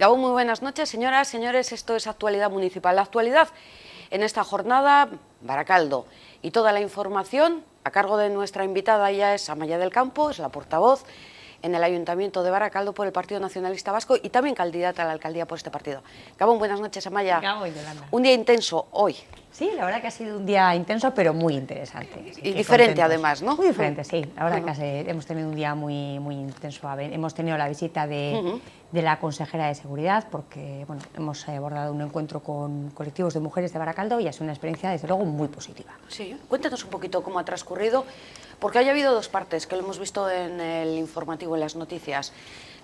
Gabón, muy buenas noches, señoras, señores, esto es Actualidad Municipal. La actualidad en esta jornada, Baracaldo, y toda la información a cargo de nuestra invitada, ella es Amaya del Campo, es la portavoz en el Ayuntamiento de Baracaldo por el Partido Nacionalista Vasco y también candidata a la alcaldía por este partido. Gabón, buenas noches, Amaya. Gabón, Yolanda. Un día intenso hoy. Sí, la verdad que ha sido un día intenso, pero muy interesante. Y diferente contentos. además, ¿no? Muy diferente, sí. La verdad que hemos tenido un día muy intenso. Hemos tenido la visita de la consejera de Seguridad, porque bueno, hemos abordado un encuentro con colectivos de mujeres de Baracaldo y ha sido una experiencia, desde luego, muy positiva. Sí, cuéntanos un poquito cómo ha transcurrido, porque haya habido dos partes, que lo hemos visto en el informativo, en las noticias.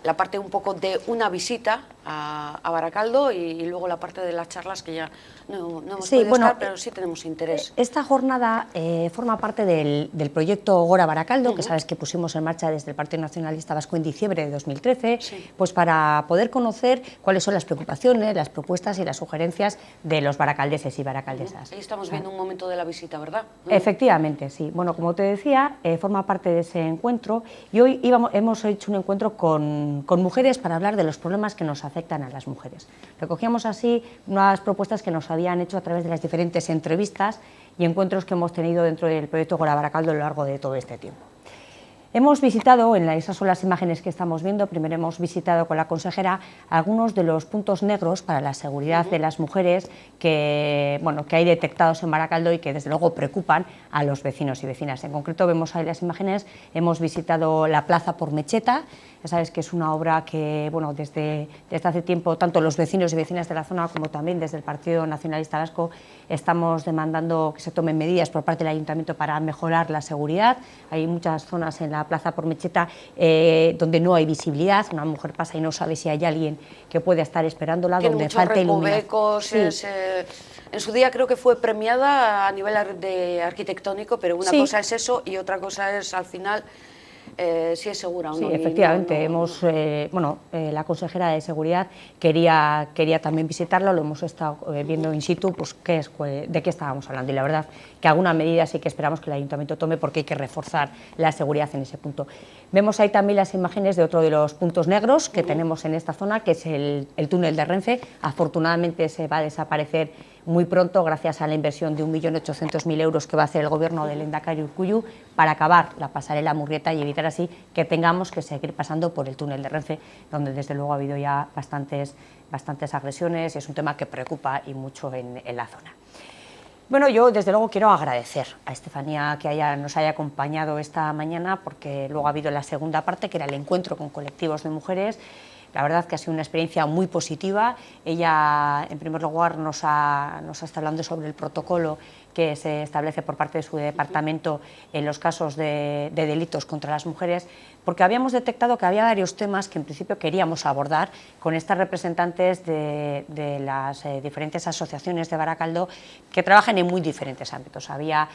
La parte un poco de una visita a Baracaldo y luego la parte de las charlas que ya no hemos podido estar, pero sí tenemos interés. Esta jornada forma parte del proyecto Gora Baracaldo, que sabes que pusimos en marcha desde el Partido Nacionalista Vasco en diciembre de 2013, pues para poder conocer cuáles son las preocupaciones, las propuestas y las sugerencias de los baracaldeses y baracaldesas. Ahí estamos viendo un momento de la visita, ¿verdad? Efectivamente, sí. Bueno, como te decía, forma parte de ese encuentro y hoy hemos hecho un encuentro con mujeres para hablar de los problemas que nos afectan a las mujeres. Recogíamos así unas propuestas que nos habían hecho a través de las diferentes entrevistas y encuentros que hemos tenido dentro del proyecto Gora Baracaldo a lo largo de todo este tiempo. Hemos visitado, esas son las imágenes que estamos viendo, primero hemos visitado con la consejera algunos de los puntos negros para la seguridad de las mujeres que hay detectados en Baracaldo y que desde luego preocupan a los vecinos y vecinas. En concreto vemos ahí las imágenes, hemos visitado la Plaza por Mecheta, ya sabes que es una obra que desde hace tiempo tanto los vecinos y vecinas de la zona como también desde el Partido Nacionalista Vasco estamos demandando que se tomen medidas por parte del Ayuntamiento para mejorar la seguridad. Hay muchas zonas en la Plaza por Mecheta donde no hay visibilidad, una mujer pasa y no sabe si hay alguien que pueda estar esperándola, tiene donde falta iluminación. Sí. En su día creo que fue premiada a nivel arquitectónico, pero una cosa es eso y otra cosa es al final si es segura o no. Sí, efectivamente, la consejera de Seguridad quería también visitarlo, lo hemos estado viendo in situ, pues de qué estábamos hablando, y la verdad que alguna medida sí que esperamos que el Ayuntamiento tome porque hay que reforzar la seguridad en ese punto. Vemos ahí también las imágenes de otro de los puntos negros que tenemos en esta zona, que es el túnel de Renfe. Afortunadamente se va a desaparecer muy pronto gracias a la inversión de 1.800.000 euros que va a hacer el gobierno del Lehendakari Urkullu para acabar la pasarela Murrieta y evitar así que tengamos que seguir pasando por el túnel de Renfe, donde desde luego ha habido ya bastantes agresiones y es un tema que preocupa y mucho en la zona. Bueno, yo desde luego quiero agradecer a Estefanía que nos haya acompañado esta mañana, porque luego ha habido la segunda parte, que era el encuentro con colectivos de mujeres. La verdad que ha sido una experiencia muy positiva. Ella, en primer lugar, nos ha estado hablando sobre el protocolo que se establece por parte de su departamento en los casos de delitos contra las mujeres, porque habíamos detectado que había varios temas que en principio queríamos abordar con estas representantes de las diferentes asociaciones de Baracaldo que trabajan en muy diferentes ámbitos. Había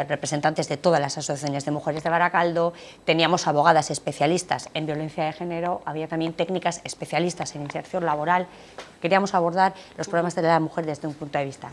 representantes de todas las asociaciones de mujeres de Baracaldo, teníamos abogadas especialistas en violencia de género, había también técnicas especialistas en inserción laboral. Queríamos abordar los problemas de la mujer desde un punto de vista.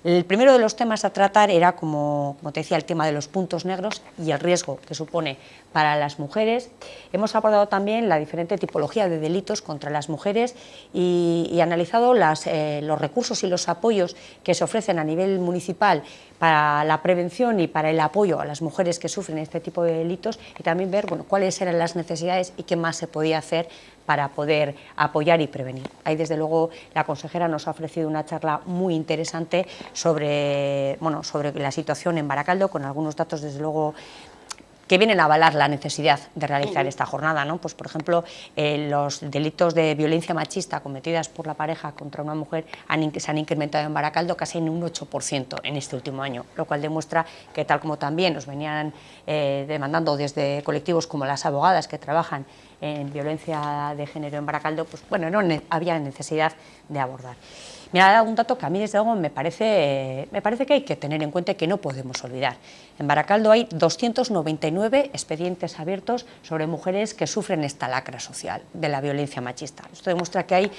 El primero de los temas a tratar era, como te decía, el tema de los puntos negros y el riesgo que supone para las mujeres. Hemos abordado también la diferente tipología de delitos contra las mujeres y analizado los recursos y los apoyos que se ofrecen a nivel municipal para la prevención y para el apoyo a las mujeres que sufren este tipo de delitos, y también ver cuáles eran las necesidades y qué más se podía hacer para poder apoyar y prevenir. Ahí, desde luego, la consejera nos ha ofrecido una charla muy interesante sobre la situación en Baracaldo, con algunos datos, desde luego, que vienen a avalar la necesidad de realizar esta jornada, ¿no? Pues, por ejemplo, los delitos de violencia machista cometidas por la pareja contra una mujer se han incrementado en Baracaldo casi en un 8% en este último año, lo cual demuestra que, tal como también nos venían demandando desde colectivos como las abogadas que trabajan en violencia de género en Baracaldo, pues no había necesidad de abordar. Me ha dado un dato que a mí, desde luego, me parece que hay que tener en cuenta y que no podemos olvidar. En Baracaldo hay 299 expedientes abiertos sobre mujeres que sufren esta lacra social de la violencia machista. Esto demuestra que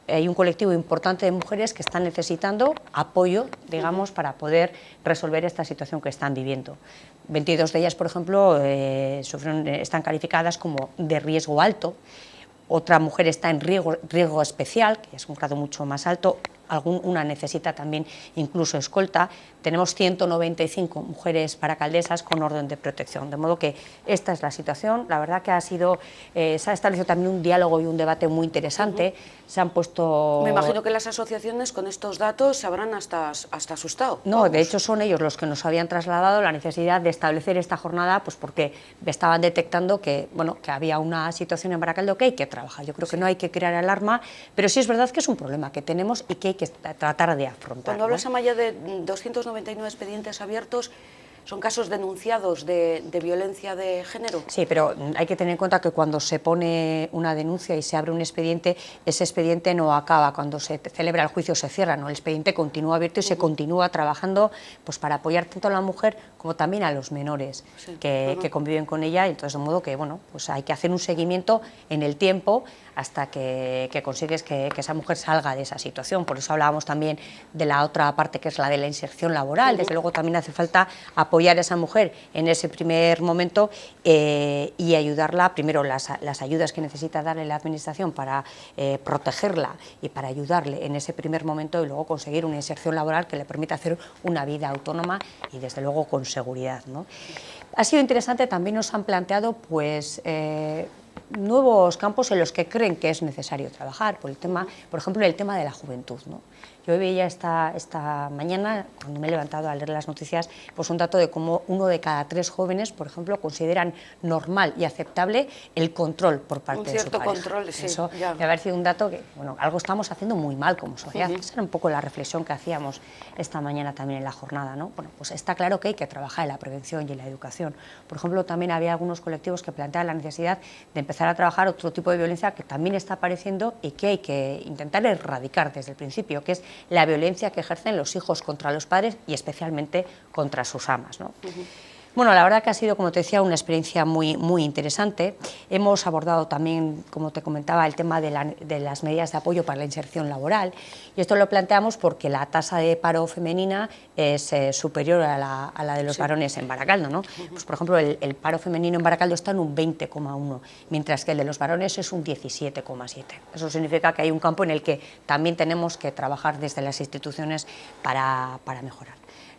hay un colectivo importante de mujeres que están necesitando apoyo, digamos, para poder resolver esta situación que están viviendo. 22 de ellas, por ejemplo, están calificadas como de riesgo alto. otra mujer está en riesgo especial, que es un grado mucho más alto, una necesita también incluso escolta. Tenemos 195 mujeres baracaldesas con orden de protección, de modo que esta es la situación. La verdad que se ha establecido también un diálogo y un debate muy interesante. Se han puesto... Me imagino que las asociaciones con estos datos se habrán hasta asustado. No, vamos. De hecho son ellos los que nos habían trasladado la necesidad de establecer esta jornada, pues porque estaban detectando que, bueno, que había una situación en Baracaldo que hay que trabajar. Yo creo que no hay que crear alarma, pero sí es verdad que es un problema que tenemos y que hay que tratar de afrontar. Cuando hablas, Amaya, de 299 expedientes abiertos, ¿son casos denunciados de violencia de género? Sí, pero hay que tener en cuenta que cuando se pone una denuncia y se abre un expediente, ese expediente no acaba, cuando se celebra el juicio se cierra, ¿no? El expediente continúa abierto y se continúa trabajando, pues, para apoyar tanto a la mujer como también a los menores que conviven con ella, y entonces, de modo que, bueno, pues hay que hacer un seguimiento en el tiempo hasta que consigues que esa mujer salga de esa situación. Por eso hablábamos también de la otra parte, que es la de la inserción laboral. Desde luego también hace falta apoyar a esa mujer en ese primer momento y ayudarla, primero las ayudas que necesita darle la administración para protegerla y para ayudarle en ese primer momento, y luego conseguir una inserción laboral que le permita hacer una vida autónoma y desde luego con seguridad, ¿no? Ha sido interesante, también nos han planteado pues nuevos campos en los que creen que es necesario trabajar, por ejemplo, el tema de la juventud, ¿no? Yo veía esta mañana, cuando me he levantado a leer las noticias, pues un dato de cómo 1 de cada 3 jóvenes, por ejemplo, consideran normal y aceptable el control por parte de su pareja. Un cierto control, sí. Eso me ha parecido un dato que, bueno, algo estamos haciendo muy mal como sociedad. Esa era un poco la reflexión que hacíamos esta mañana también en la jornada, ¿no? Bueno, pues está claro que hay que trabajar en la prevención y en la educación. Por ejemplo, también había algunos colectivos que planteaban la necesidad de empezar a trabajar otro tipo de violencia que también está apareciendo y que hay que intentar erradicar desde el principio, que es la violencia que ejercen los hijos contra los padres y especialmente contra sus amas, ¿no? Bueno, la verdad que ha sido, como te decía, una experiencia muy, muy interesante. Hemos abordado también, como te comentaba, el tema de las medidas de apoyo para la inserción laboral, y esto lo planteamos porque la tasa de paro femenina es superior a la de los varones en Baracaldo, ¿no? Pues, por ejemplo, el paro femenino en Baracaldo está en un 20,1, mientras que el de los varones es un 17,7. Eso significa que hay un campo en el que también tenemos que trabajar desde las instituciones para mejorar.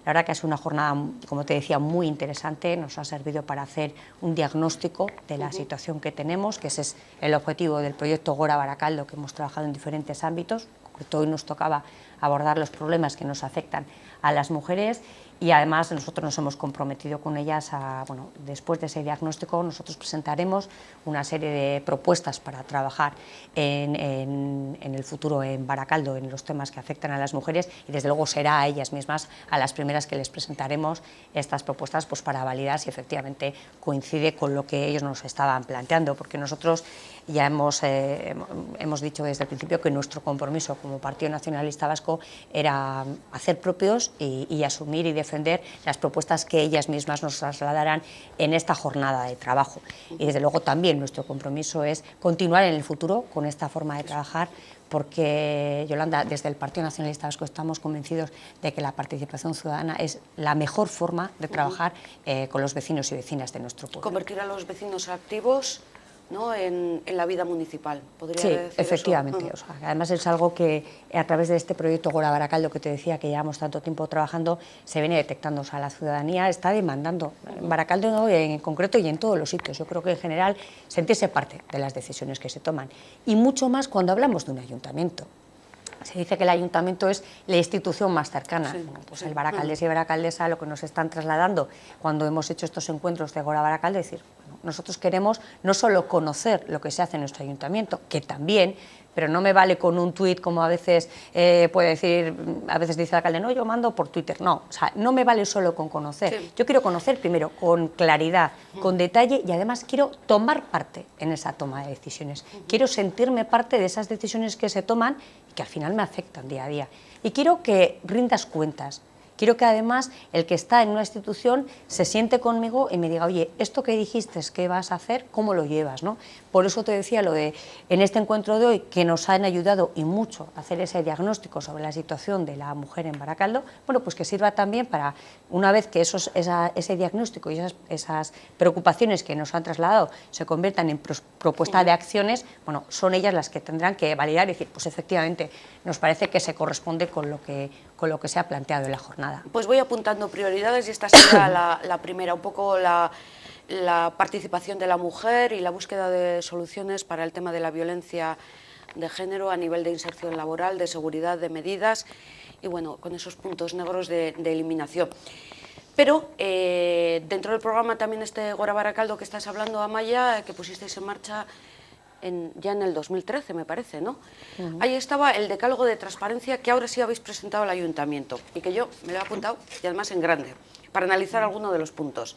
La verdad que es una jornada, como te decía, muy interesante. Nos ha servido para hacer un diagnóstico de la situación que tenemos, que ese es el objetivo del proyecto Gora Baracaldo, que hemos trabajado en diferentes ámbitos. Hoy nos tocaba abordar los problemas que nos afectan a las mujeres, y además nosotros nos hemos comprometido con ellas bueno, después de ese diagnóstico nosotros presentaremos una serie de propuestas para trabajar en el futuro en Baracaldo, en los temas que afectan a las mujeres, y desde luego será a ellas mismas a las primeras que les presentaremos estas propuestas, pues para validar si efectivamente coincide con lo que ellos nos estaban planteando, porque nosotros ya hemos dicho desde el principio que nuestro compromiso como Partido Nacionalista Vasco era hacer propios y asumir y defender las propuestas que ellas mismas nos trasladarán en esta jornada de trabajo. Y desde luego también nuestro compromiso es continuar en el futuro con esta forma de trabajar, porque, Yolanda, desde el Partido Nacionalista Vasco estamos convencidos de que la participación ciudadana es la mejor forma de trabajar con los vecinos y vecinas de nuestro pueblo. Convertir a los vecinos activos, ¿no?, en la vida municipal, podría sí, decir efectivamente. Eso. O sea, además es algo que a través de este proyecto Gora Baracaldo, que te decía que llevamos tanto tiempo trabajando, se viene detectando. O sea, la ciudadanía está demandando, en Baracaldo en concreto y en todos los sitios. Yo creo que en general sentirse parte de las decisiones que se toman, y mucho más cuando hablamos de un ayuntamiento. Se dice que el ayuntamiento es la institución más cercana. Sí, bueno, pues el baracaldés y baracaldesa lo que nos están trasladando cuando hemos hecho estos encuentros de Gora Baracaldo es decir, bueno, nosotros queremos no solo conocer lo que se hace en nuestro ayuntamiento, que también, pero no me vale con un tuit, como a veces puede decir, a veces dice el alcalde, no, yo mando por Twitter. No, o sea, no me vale solo con conocer. Sí. Yo quiero conocer primero con claridad, con detalle, y además quiero tomar parte en esa toma de decisiones. Quiero sentirme parte de esas decisiones que se toman y que al final me afectan día a día. Y quiero que rindas cuentas. Quiero que además el que está en una institución se siente conmigo y me diga, oye, esto que dijiste, ¿qué vas a hacer? ¿Cómo lo llevas? ¿No? Por eso te decía lo de, en este encuentro de hoy, que nos han ayudado y mucho a hacer ese diagnóstico sobre la situación de la mujer en Baracaldo, bueno, pues que sirva también para, una vez que ese diagnóstico y esas preocupaciones que nos han trasladado se conviertan en propuesta de acciones, bueno, son ellas las que tendrán que validar y decir, pues efectivamente, nos parece que se corresponde con lo que se ha planteado en la jornada. Pues voy apuntando prioridades y esta será la primera, un poco la participación de la mujer y la búsqueda de soluciones para el tema de la violencia de género a nivel de inserción laboral, de seguridad, de medidas y bueno, con esos puntos negros de eliminación. Pero dentro del programa también Gora Baracaldo que estás hablando, Amaya, que pusisteis en marcha ya en el 2013, me parece, ¿no? Ahí estaba el decálogo de transparencia que ahora sí habéis presentado al Ayuntamiento y que yo me lo he apuntado y además en grande, para analizar alguno de los puntos.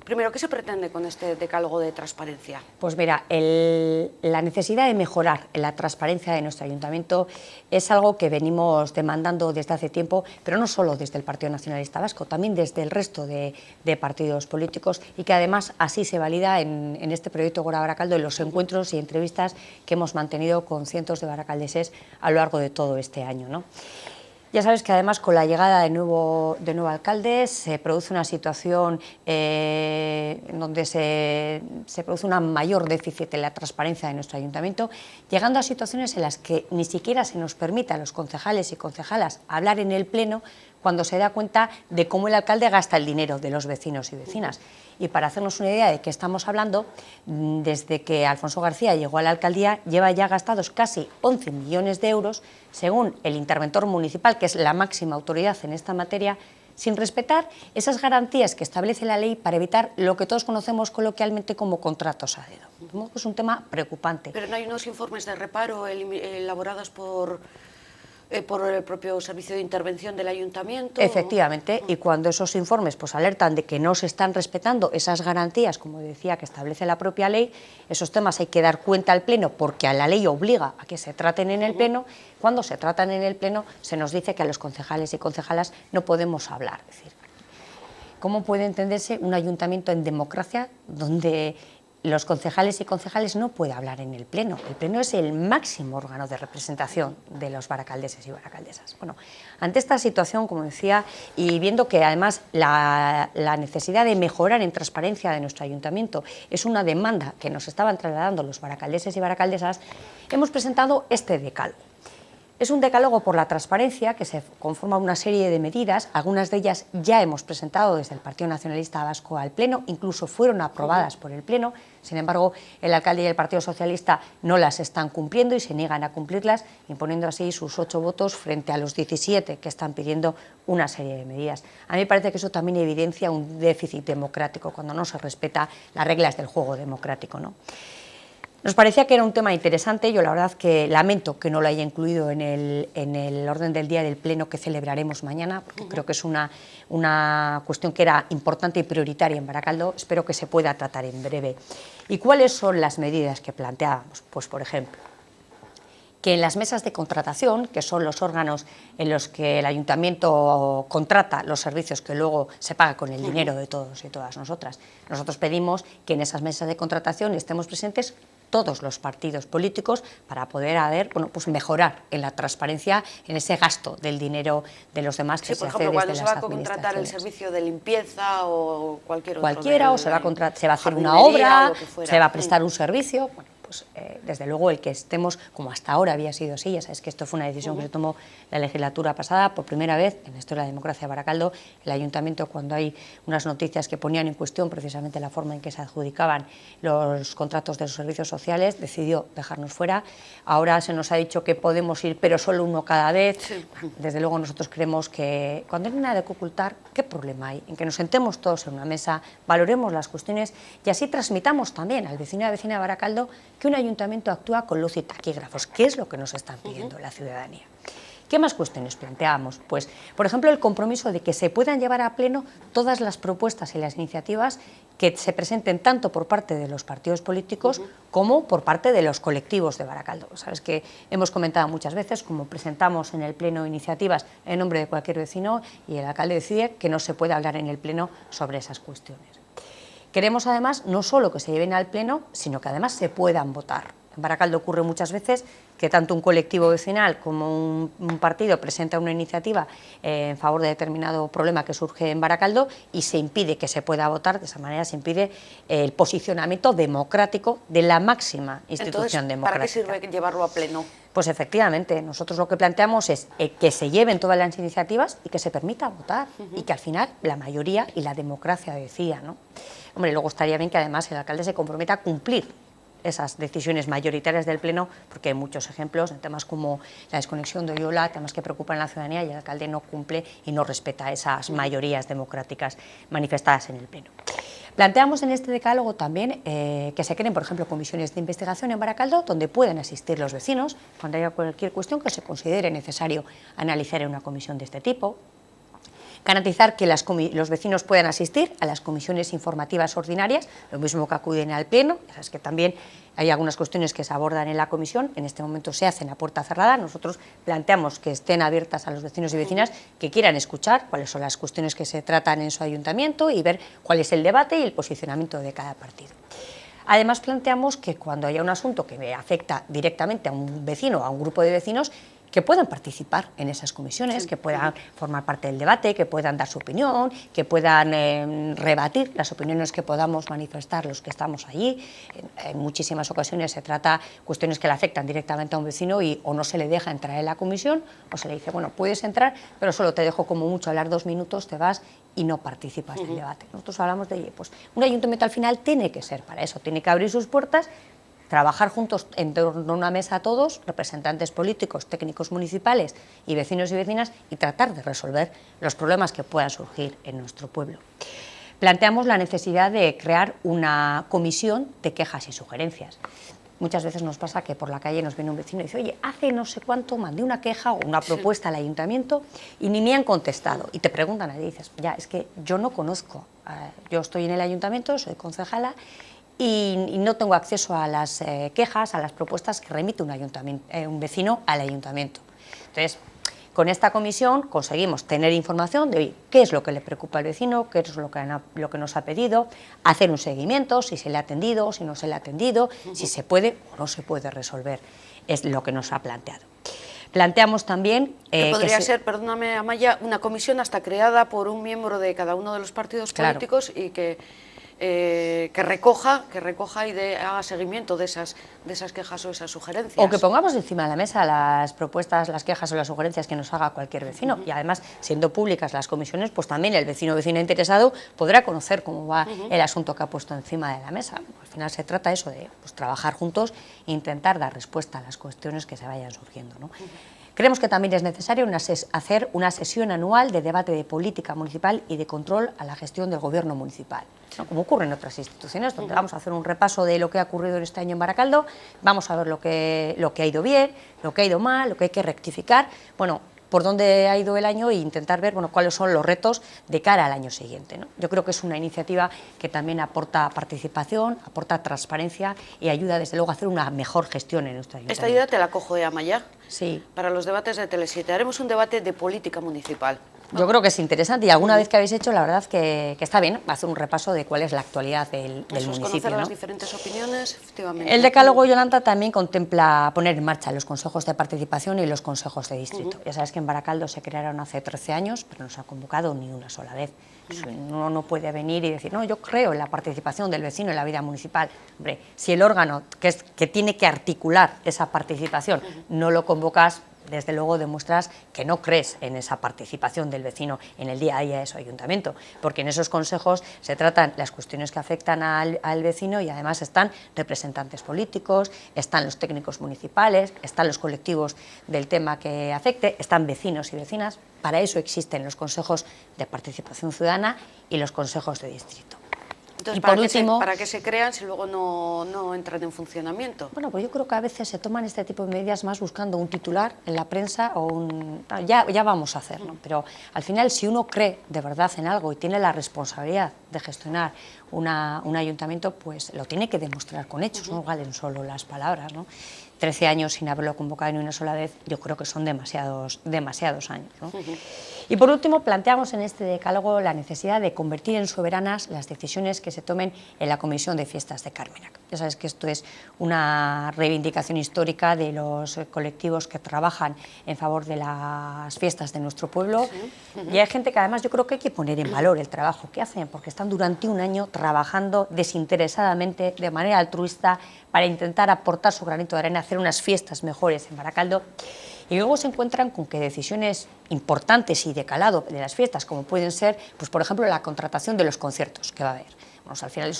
Primero, ¿qué se pretende con este decálogo de transparencia? Pues mira, la necesidad de mejorar la transparencia de nuestro Ayuntamiento es algo que venimos demandando desde hace tiempo, pero no solo desde el Partido Nacionalista Vasco, también desde el resto de partidos políticos y que además así se valida en este proyecto Gora Baracaldo, en los encuentros y entrevistas que hemos mantenido con cientos de baracaldeses a lo largo de todo este año, ¿no? Ya sabes que además con la llegada de nuevo alcalde se produce una situación en donde se produce un mayor déficit en la transparencia de nuestro ayuntamiento, llegando a situaciones en las que ni siquiera se nos permite a los concejales y concejalas hablar en el pleno cuando se da cuenta de cómo el alcalde gasta el dinero de los vecinos y vecinas. Y para hacernos una idea de qué estamos hablando, desde que Alfonso García llegó a la alcaldía, lleva ya gastados casi 11 millones de euros, según el interventor municipal, que es la máxima autoridad en esta materia, sin respetar esas garantías que establece la ley para evitar lo que todos conocemos coloquialmente como contratos a dedo. Es un tema preocupante. Pero no hay unos informes de reparo elaborados por el propio servicio de intervención del ayuntamiento. Efectivamente, y cuando esos informes pues alertan de que no se están respetando esas garantías, como decía, que establece la propia ley, esos temas hay que dar cuenta al Pleno porque a la ley obliga a que se traten en el Pleno. Cuando se tratan en el Pleno se nos dice que a los concejales y concejalas no podemos hablar. Es decir, ¿cómo puede entenderse un ayuntamiento en democracia donde los concejales y concejales no pueden hablar en el Pleno? El Pleno es el máximo órgano de representación de los baracaldeses y baracaldesas. Bueno, ante esta situación, como decía, y viendo que además la necesidad de mejorar en transparencia de nuestro ayuntamiento es una demanda que nos estaban trasladando los baracaldeses y baracaldesas, hemos presentado este decálogo. Es un decálogo por la transparencia que se conforma una serie de medidas, algunas de ellas ya hemos presentado desde el Partido Nacionalista Vasco al Pleno, incluso fueron aprobadas por el Pleno, sin embargo el alcalde y el Partido Socialista no las están cumpliendo y se niegan a cumplirlas, imponiendo así sus 8 votos frente a los 17 que están pidiendo una serie de medidas. A mí me parece que eso también evidencia un déficit democrático cuando no se respeta las reglas del juego democrático, ¿no? Nos parecía que era un tema interesante, yo la verdad que lamento que no lo haya incluido en el orden del día del Pleno que celebraremos mañana, porque creo que es una cuestión que era importante y prioritaria en Baracaldo, espero que se pueda tratar en breve. ¿Y cuáles son las medidas que planteábamos? Pues, por ejemplo, que en las mesas de contratación, que son los órganos en los que el ayuntamiento contrata los servicios que luego se paga con el dinero de todos y todas nosotras, nosotros pedimos que en esas mesas de contratación estemos presentes todos los partidos políticos para poder pues mejorar en la transparencia en ese gasto del dinero de los demás que se hace desde las administraciones. Cuando se va a contratar el servicio de limpieza o cualquier otro. Cualquiera, o se va a hacer una obra, se va a prestar un servicio. Bueno, pues desde luego el que estemos, como hasta ahora había sido así, ya sabes que esto fue una decisión que se tomó la legislatura pasada, por primera vez en la historia de la democracia de Baracaldo, el ayuntamiento, cuando hay unas noticias que ponían en cuestión precisamente la forma en que se adjudicaban los contratos de los servicios sociales, decidió dejarnos fuera. Ahora se nos ha dicho que podemos ir, pero solo uno cada vez. Sí. Desde luego nosotros creemos que cuando no hay nada que ocultar, ¿qué problema hay? En que nos sentemos todos en una mesa, valoremos las cuestiones y así transmitamos también al vecino y a la vecina de Baracaldo que un ayuntamiento actúa con luz y taquígrafos, que es lo que nos están pidiendo la ciudadanía. ¿Qué más cuestiones planteábamos? Pues, por ejemplo, el compromiso de que se puedan llevar a pleno todas las propuestas y las iniciativas que se presenten tanto por parte de los partidos políticos como por parte de los colectivos de Baracaldo. Sabes que hemos comentado muchas veces, como presentamos en el pleno iniciativas en nombre de cualquier vecino y el alcalde decide que no se puede hablar en el pleno sobre esas cuestiones. Queremos además no solo que se lleven al pleno, sino que además se puedan votar. En Baracaldo ocurre muchas veces que tanto un colectivo vecinal como un partido presenta una iniciativa en favor de determinado problema que surge en Baracaldo y se impide que se pueda votar, de esa manera se impide el posicionamiento democrático de la máxima institución democrática. ¿Para qué sirve llevarlo a pleno? Pues efectivamente, nosotros lo que planteamos es que se lleven todas las iniciativas y que se permita votar y que al final la mayoría y la democracia decida, ¿no? Hombre, luego estaría bien que además el alcalde se comprometa a cumplir esas decisiones mayoritarias del Pleno, porque hay muchos ejemplos en temas como la desconexión de Oyola, temas que preocupan a la ciudadanía y el alcalde no cumple y no respeta esas mayorías democráticas manifestadas en el Pleno. Planteamos en este decálogo también que se creen, por ejemplo, comisiones de investigación en Baracaldo donde pueden asistir los vecinos cuando haya cualquier cuestión que se considere necesario analizar en una comisión de este tipo. Garantizar que los vecinos puedan asistir a las comisiones informativas ordinarias, lo mismo que acuden al Pleno. Ya sabes que también hay algunas cuestiones que se abordan en la comisión, en este momento se hacen a puerta cerrada. Nosotros planteamos que estén abiertas a los vecinos y vecinas que quieran escuchar cuáles son las cuestiones que se tratan en su ayuntamiento y ver cuál es el debate y el posicionamiento de cada partido. Además, planteamos que cuando haya un asunto que afecta directamente a un vecino o a un grupo de vecinos, que puedan participar en esas comisiones, que puedan formar parte del debate, que puedan dar su opinión, que puedan rebatir las opiniones que podamos manifestar los que estamos allí. En muchísimas ocasiones se trata cuestiones que le afectan directamente a un vecino y o no se le deja entrar en la comisión o se le dice, bueno, puedes entrar, pero solo te dejo como mucho hablar 2 minutos, te vas y no participas del debate. Nosotros hablamos de, pues, un ayuntamiento al final tiene que ser para eso, tiene que abrir sus puertas, trabajar juntos en torno a una mesa todos, representantes políticos, técnicos municipales y vecinos y vecinas, y tratar de resolver los problemas que puedan surgir en nuestro pueblo. Planteamos la necesidad de crear una comisión de quejas y sugerencias. Muchas veces nos pasa que por la calle nos viene un vecino y dice, oye, hace no sé cuánto mandé una queja o una propuesta al ayuntamiento y ni me han contestado. Y te preguntan, y dices, ya, es que yo no conozco, yo estoy en el ayuntamiento, soy concejala, y no tengo acceso a las quejas, a las propuestas que remite un vecino al ayuntamiento. Entonces, con esta comisión conseguimos tener información de qué es lo que le preocupa al vecino, qué es lo que nos ha pedido, hacer un seguimiento, si se le ha atendido, si no se le ha atendido, si se puede o no se puede resolver, es lo que nos ha planteado. Planteamos también... podría ser, perdóname Amaya, una comisión hasta creada por un miembro de cada uno de los partidos políticos y que recoja y haga seguimiento de esas quejas o esas sugerencias. O que pongamos encima de la mesa las propuestas, las quejas o las sugerencias que nos haga cualquier vecino. Y además, siendo públicas las comisiones, pues también el vecino o vecina interesado podrá conocer cómo va el asunto que ha puesto encima de la mesa. Al final se trata eso de trabajar juntos e intentar dar respuesta a las cuestiones que se vayan surgiendo, ¿no? Creemos que también es necesario hacer una sesión anual de debate de política municipal y de control a la gestión del gobierno municipal, ¿no? Como ocurre en otras instituciones, donde vamos a hacer un repaso de lo que ha ocurrido en este año en Baracaldo, vamos a ver lo que ha ido bien, lo que ha ido mal, lo que hay que rectificar, bueno, por dónde ha ido el año e intentar ver, bueno, cuáles son los retos de cara al año siguiente, ¿no? Yo creo que es una iniciativa que también aporta participación, aporta transparencia y ayuda, desde luego, a hacer una mejor gestión en nuestra ayuntamiento. Esta idea te la cojo de Amaya. Sí. Para los debates de Tele7 haremos un debate de política municipal. Yo creo que es interesante y alguna vez que habéis hecho, la verdad que está bien hacer un repaso de cuál es la actualidad del municipio. Conocer, ¿no?, las diferentes opiniones, efectivamente. El decálogo, Yolanda, también contempla poner en marcha los consejos de participación y los consejos de distrito. Ya sabes que en Baracaldo se crearon hace 13 años, pero no se ha convocado ni una sola vez. Uno no puede venir y decir, no, yo creo en la participación del vecino en la vida municipal. Hombre, si el órgano que tiene que articular esa participación no lo convocas, desde luego demuestras que no crees en esa participación del vecino en el día a día de su ayuntamiento, porque en esos consejos se tratan las cuestiones que afectan al vecino y además están representantes políticos, están los técnicos municipales, están los colectivos del tema que afecte, están vecinos y vecinas. Para eso existen los consejos de participación ciudadana y los consejos de distrito. Entonces, y por último, para que se crean si luego no entran en funcionamiento. bueno, pues yo creo que a veces se toman este tipo de medidas más buscando un titular en la prensa o ya vamos a hacer, ¿no? Pero al final, si uno cree de verdad en algo y tiene la responsabilidad de gestionar un ayuntamiento, pues lo tiene que demostrar con hechos, no valen solo las palabras, ¿no? 13 años sin haberlo convocado ni una sola vez, yo creo que son demasiados años, ¿no? Y por último, planteamos en este decálogo la necesidad de convertir en soberanas las decisiones que se tomen en la Comisión de Fiestas de Carmenac. Ya sabes que esto es una reivindicación histórica de los colectivos que trabajan en favor de las fiestas de nuestro pueblo, y hay gente que además yo creo que hay que poner en valor el trabajo que hacen, porque están durante un año trabajando desinteresadamente, de manera altruista, para intentar aportar su granito de arena, hacer unas fiestas mejores en Baracaldo, y luego se encuentran con que decisiones importantes y de calado de las fiestas, como pueden ser, pues por ejemplo, la contratación de los conciertos que va a haber. Bueno, al final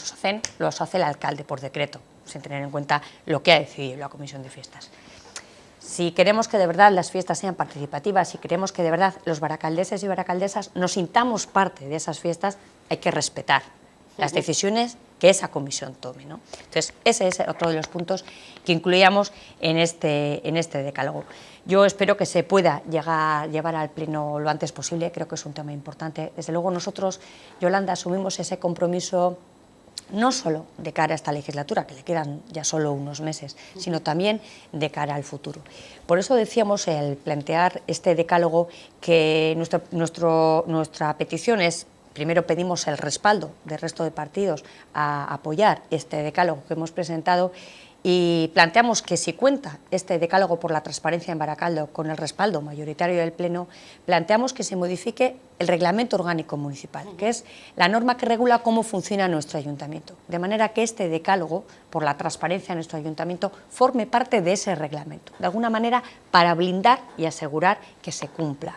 los hace el alcalde por decreto, sin tener en cuenta lo que ha decidido la Comisión de Fiestas. Si queremos que de verdad las fiestas sean participativas, si queremos que de verdad los baracaldeses y baracaldesas nos sintamos parte de esas fiestas, hay que respetar las decisiones que esa comisión tome, ¿no? Entonces, ese es otro de los puntos que incluíamos en este decálogo. Yo espero que se pueda llevar al Pleno lo antes posible, creo que es un tema importante. Desde luego nosotros, Yolanda, asumimos ese compromiso no solo de cara a esta legislatura, que le quedan ya solo unos meses, sino también de cara al futuro. Por eso decíamos, al plantear este decálogo, que nuestra petición es: primero pedimos el respaldo del resto de partidos a apoyar este decálogo que hemos presentado, y planteamos que si cuenta este decálogo por la transparencia en Baracaldo con el respaldo mayoritario del Pleno, planteamos que se modifique el reglamento orgánico municipal, que es la norma que regula cómo funciona nuestro ayuntamiento, de manera que este decálogo por la transparencia en nuestro ayuntamiento forme parte de ese reglamento, de alguna manera para blindar y asegurar que se cumpla.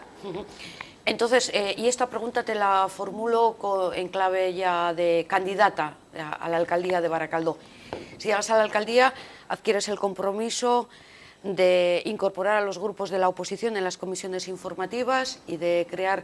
Entonces, y esta pregunta te la formulo en clave ya de candidata a la alcaldía de Baracaldo. Si llegas a la alcaldía, adquieres el compromiso de incorporar a los grupos de la oposición en las comisiones informativas y de crear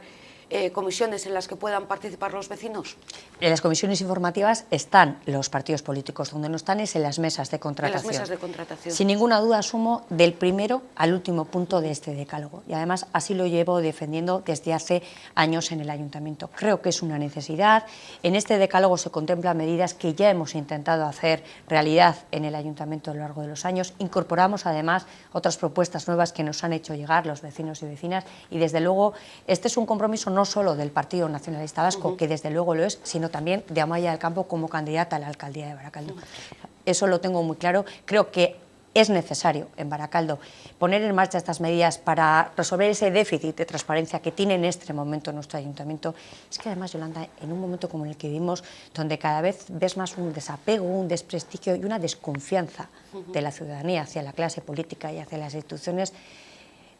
comisiones en las que puedan participar los vecinos. En las comisiones informativas están los partidos políticos, donde no están es en las mesas de contratación. En las mesas de contratación. Sin ninguna duda asumo del primero al último punto de este decálogo, y además así lo llevo defendiendo desde hace años en el ayuntamiento. Creo que es una necesidad. En este decálogo se contemplan medidas que ya hemos intentado hacer realidad en el ayuntamiento a lo largo de los años. Incorporamos además otras propuestas nuevas que nos han hecho llegar los vecinos y vecinas, y desde luego este es un compromiso no solo del Partido Nacionalista Vasco, que desde luego lo es, sino también de Amaia del Campo como candidata a la alcaldía de Baracaldo. Eso lo tengo muy claro. Creo que es necesario en Baracaldo poner en marcha estas medidas para resolver ese déficit de transparencia que tiene en este momento nuestro ayuntamiento. Es que además, Yolanda, en un momento como el que vivimos, donde cada vez ves más un desapego, un desprestigio y una desconfianza de la ciudadanía hacia la clase política y hacia las instituciones,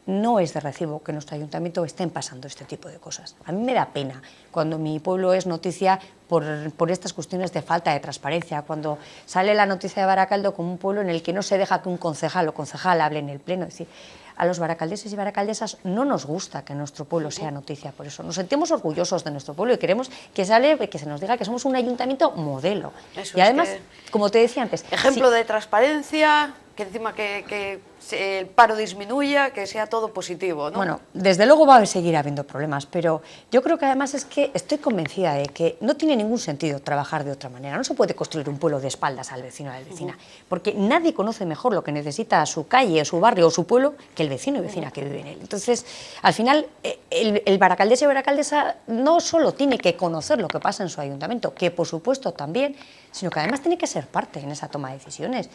no es de recibo que en nuestro ayuntamiento estén pasando este tipo de cosas. A mí me da pena cuando mi pueblo es noticia por estas cuestiones de falta de transparencia, cuando sale la noticia de Baracaldo como un pueblo en el que no se deja que un concejal o concejal hable en el pleno. Es decir, a los baracaldeses y baracaldesas no nos gusta que nuestro pueblo sea noticia, por eso nos sentimos orgullosos de nuestro pueblo y queremos que se nos diga que somos un ayuntamiento modelo. Eso y además, que, como te decía antes, ejemplo de transparencia, que encima que el paro disminuya, que sea todo positivo, ¿no? Bueno, desde luego va a seguir habiendo problemas, pero yo creo que además es que estoy convencida de que no tiene ningún sentido trabajar de otra manera. No se puede construir un pueblo de espaldas al vecino o a la vecina, porque nadie conoce mejor lo que necesita su calle, su barrio o su pueblo que el vecino y vecina que vive en él. Entonces, al final, el baracaldés y baracaldesa no solo tiene que conocer lo que pasa en su ayuntamiento, que por supuesto también, sino que además tiene que ser parte en esa toma de decisiones.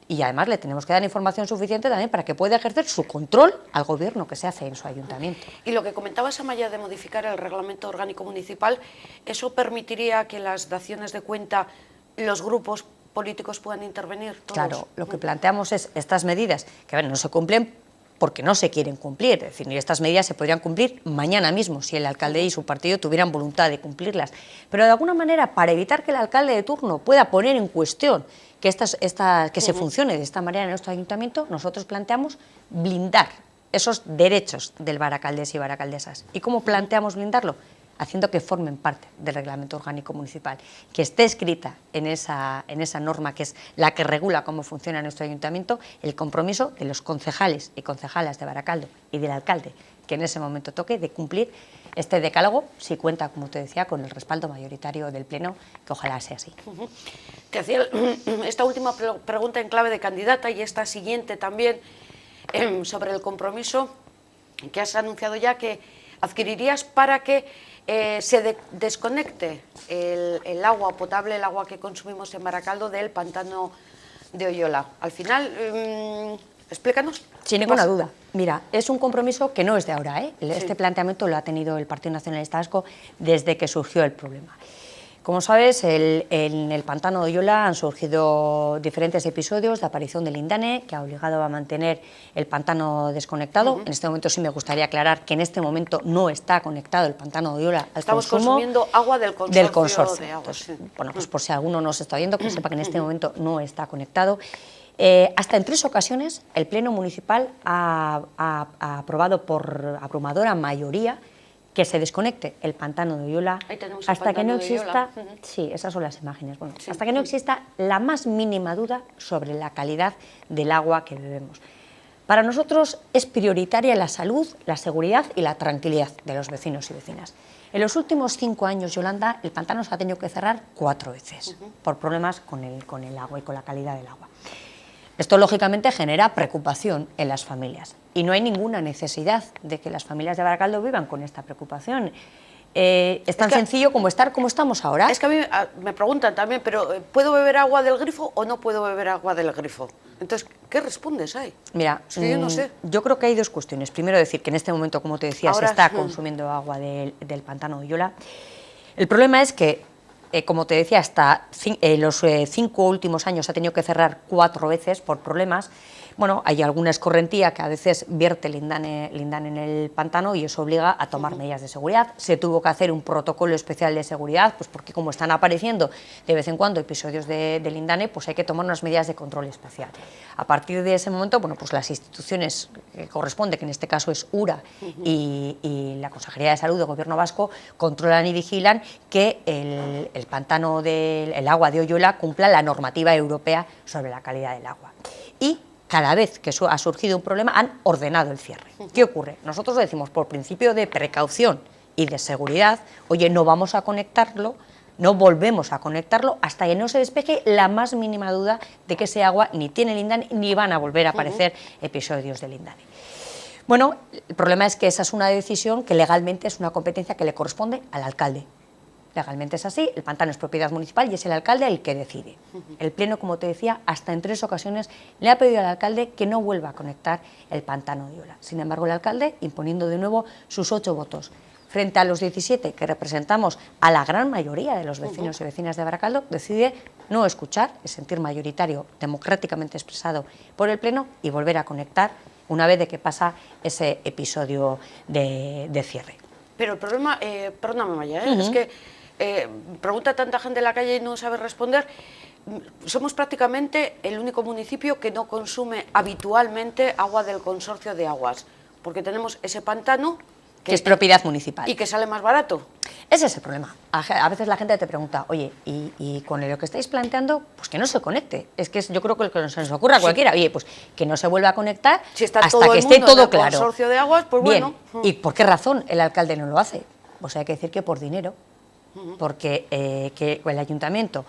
Y además le tenemos que dar información suficiente también para que pueda ejercer su control al gobierno que se hace en su ayuntamiento. Y lo que comentabas, Amaia, de modificar el reglamento orgánico municipal, ¿eso permitiría que las daciones de cuenta los grupos políticos puedan intervenir todos? Claro, lo que planteamos es estas medidas que no se cumplen porque no se quieren cumplir, es decir, estas medidas se podrían cumplir mañana mismo si el alcalde y su partido tuvieran voluntad de cumplirlas, pero de alguna manera, para evitar que el alcalde de turno pueda poner en cuestión que se funcione de esta manera en nuestro ayuntamiento, nosotros planteamos blindar esos derechos del baracaldés y baracaldesas. ¿Y cómo planteamos blindarlo? haciendo que formen parte del Reglamento Orgánico Municipal, que esté escrita en esa norma que es la que regula cómo funciona nuestro ayuntamiento, el compromiso de los concejales y concejalas de Baracaldo y del alcalde, que en ese momento toque, de cumplir este decálogo, si cuenta, como te decía, con el respaldo mayoritario del Pleno, que ojalá sea así. Te hacía esta última pregunta en clave de candidata y esta siguiente también sobre el compromiso que has anunciado ya que adquirirías para que se desconecte el agua potable, el agua que consumimos en Baracaldo, del pantano de Oyola. Al final, explícanos. Sin ninguna duda. Mira, es un compromiso que no es de ahora, ¿eh? Este planteamiento lo ha tenido el Partido Nacionalista Vasco desde que surgió el problema. Como sabes, en el pantano de Oyola han surgido diferentes episodios de aparición de lindane, que ha obligado a mantener el pantano desconectado. En este momento sí me gustaría aclarar que en este momento no está conectado el pantano de Oyola al consumo. Estamos consumiendo agua del consorcio. De agua, Entonces, bueno, pues por si alguno nos está viendo, que sepa que en este momento no está conectado. Hasta en 3 ocasiones el Pleno Municipal ha aprobado por abrumadora mayoría que se desconecte el pantano de Oyola hasta que no exista, sí, esas son las imágenes, bueno, hasta que no exista la más mínima duda sobre la calidad del agua que bebemos. Para nosotros es prioritaria la salud, la seguridad y la tranquilidad de los vecinos y vecinas. En los últimos 5 años, Yolanda, el pantano se ha tenido que cerrar 4 veces por problemas con el agua y con la calidad del agua. Esto, lógicamente, genera preocupación en las familias y no hay ninguna necesidad de que las familias de Baracaldo vivan con esta preocupación. Es tan sencillo como estar como estamos ahora. Es que a mí me preguntan también, pero ¿puedo beber agua del grifo o no puedo beber agua del grifo? Entonces, ¿qué respondes ahí? Mira, es que yo no sé. Yo creo que hay 2 cuestiones. Primero, decir que en este momento, como te decía, ahora se está consumiendo agua del pantano de Oyola. El problema es que, como te decía, hasta los 5 últimos años se ha tenido que cerrar 4 veces por problemas. Bueno, hay alguna escorrentía que a veces vierte lindane en el pantano y eso obliga a tomar medidas de seguridad. Se tuvo que hacer un protocolo especial de seguridad, pues porque como están apareciendo de vez en cuando episodios de lindane, pues hay que tomar unas medidas de control especial. A partir de ese momento, bueno, pues las instituciones que corresponde, que en este caso es URA y la Consejería de Salud del Gobierno Vasco, controlan y vigilan que el pantano el agua de Oyola cumpla la normativa europea sobre la calidad del agua. Y cada vez que ha surgido un problema han ordenado el cierre. ¿Qué ocurre? Nosotros decimos, por principio de precaución y de seguridad, oye, no vamos a conectarlo, no volvemos a conectarlo hasta que no se despeje la más mínima duda de que ese agua ni tiene lindane ni van a volver a aparecer episodios de lindane. Bueno, el problema es que esa es una decisión que legalmente es una competencia que le corresponde al alcalde. Legalmente es así, el pantano es propiedad municipal y es el alcalde el que decide. El Pleno, como te decía, hasta en 3 ocasiones le ha pedido al alcalde que no vuelva a conectar el pantano de Oyola. Sin embargo, el alcalde, imponiendo de nuevo sus 8 votos, frente a los 17 que representamos a la gran mayoría de los vecinos y vecinas de Baracaldo, decide no escuchar el sentir mayoritario democráticamente expresado por el Pleno y volver a conectar una vez de que pasa ese episodio de cierre. Pero el problema, perdóname Maya, es que pregunta tanta gente en la calle y no sabe responder. Somos prácticamente el único municipio que no consume habitualmente agua del consorcio de aguas, porque tenemos ese pantano que es propiedad municipal. Y que sale más barato. Ese es el problema. A veces la gente te pregunta, oye, y con lo que estáis planteando, pues que no se conecte. Es que yo creo que se nos ocurre a cualquiera, oye, pues que no se vuelva a conectar si está hasta todo que el esté mundo todo en el claro. Consorcio de aguas, pues bien, bueno. ¿y por qué razón el alcalde no lo hace? Pues hay que decir que por dinero, porque que el ayuntamiento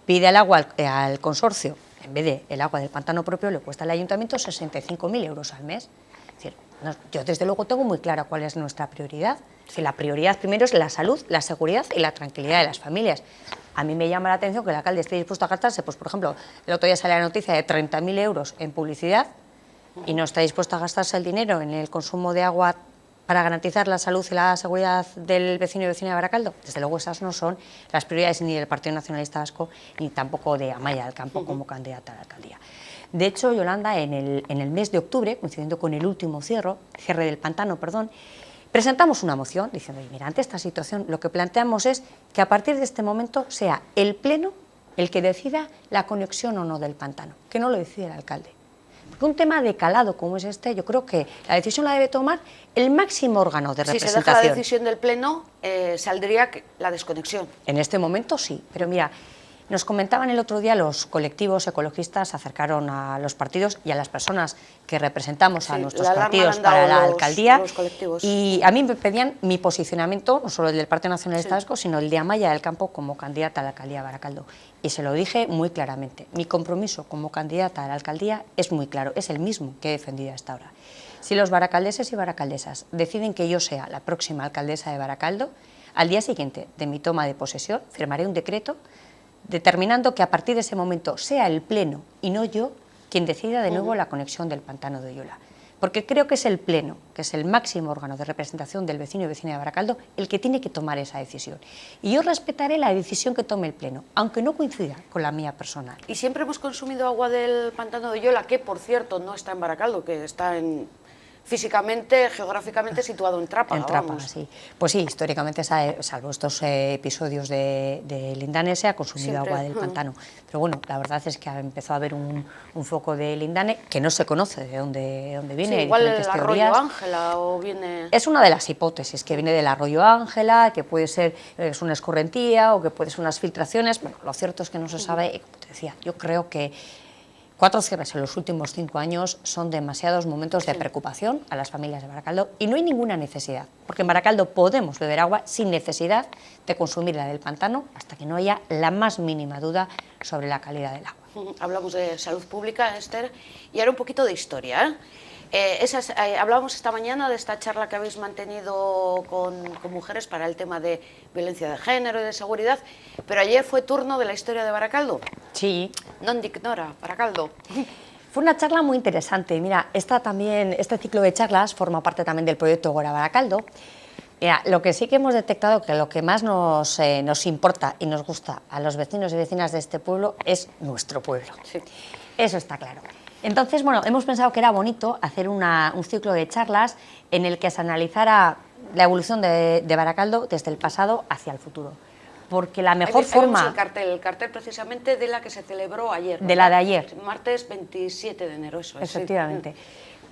pide el agua al consorcio, en vez de el agua del pantano propio, le cuesta al ayuntamiento 65.000 euros al mes. Es decir, yo desde luego tengo muy clara cuál es nuestra prioridad. Si la prioridad primero es la salud, la seguridad y la tranquilidad de las familias. A mí me llama la atención que el alcalde esté dispuesto a gastarse, pues por ejemplo, el otro día sale la noticia de 30.000 euros en publicidad y no está dispuesto a gastarse el dinero en el consumo de agua para garantizar la salud y la seguridad del vecino y vecina de Baracaldo. Desde luego esas no son las prioridades ni del Partido Nacionalista Vasco ni tampoco de Amaya del Campo como candidata a la alcaldía. De hecho, Yolanda, en el mes de octubre, coincidiendo con el último cierre del pantano, presentamos una moción diciendo, mira, ante esta situación lo que planteamos es que a partir de este momento sea el Pleno el que decida la conexión o no del pantano, que no lo decide el alcalde. porque un tema de calado como es este, yo creo que la decisión la debe tomar el máximo órgano de representación. Si se deja la decisión del Pleno, saldría la desconexión. En este momento sí, pero mira, nos comentaban el otro día los colectivos ecologistas se acercaron a los partidos y a las personas que representamos a nuestros partidos para la alcaldía y a mí me pedían mi posicionamiento, no solo el del Partido Nacionalista Vasco, sino el de Amaya del Campo como candidata a la alcaldía de Baracaldo. Y se lo dije muy claramente, mi compromiso como candidata a la alcaldía es muy claro, es el mismo que he defendido hasta ahora. Si los baracaldeses y baracaldesas deciden que yo sea la próxima alcaldesa de Baracaldo, al día siguiente de mi toma de posesión firmaré un decreto determinando que a partir de ese momento sea el Pleno y no yo quien decida de nuevo la conexión del pantano de Oyola. Porque creo que es el Pleno, que es el máximo órgano de representación del vecino y vecina de Baracaldo, el que tiene que tomar esa decisión. Y yo respetaré la decisión que tome el Pleno, aunque no coincida con la mía personal. Y siempre hemos consumido agua del pantano de Oyola, que por cierto no está en Baracaldo, que está físicamente, geográficamente situado en Trápaga. En Trápaga, sí. Pues sí, históricamente, salvo estos episodios de Lindane, se ha consumido agua del pantano. Pero bueno, la verdad es que empezó a haber un foco de Lindane que no se conoce de dónde viene. Sí, igual el arroyo Ángela o viene... Es una de las hipótesis, que viene del arroyo Ángela, que puede ser una escorrentía o que puede ser unas filtraciones. Bueno, lo cierto es que no se sabe, y como te decía, yo creo que 4 cierres en los últimos 5 años son demasiados momentos de preocupación a las familias de Baracaldo y no hay ninguna necesidad, porque en Baracaldo podemos beber agua sin necesidad de consumir la del pantano hasta que no haya la más mínima duda sobre la calidad del agua. Hablamos de salud pública, Esther, y ahora un poquito de historia. Hablábamos esta mañana de esta charla que habéis mantenido con mujeres para el tema de violencia de género y de seguridad, pero ayer fue turno de la historia de Baracaldo. Sí. Non dignora, Baracaldo. Fue una charla muy interesante. Mira, este ciclo de charlas forma parte también del proyecto Gora Baracaldo. Mira, lo que sí que hemos detectado que lo que más nos importa y nos gusta a los vecinos y vecinas de este pueblo es nuestro pueblo. Sí. Eso está claro. Entonces, bueno, hemos pensado que era bonito hacer un ciclo de charlas en el que se analizara la evolución de Baracaldo desde el pasado hacia el futuro. Porque la mejor forma... El cartel precisamente de la que se celebró ayer. De la de ayer. Martes 27 de enero, eso es. Efectivamente. Sí.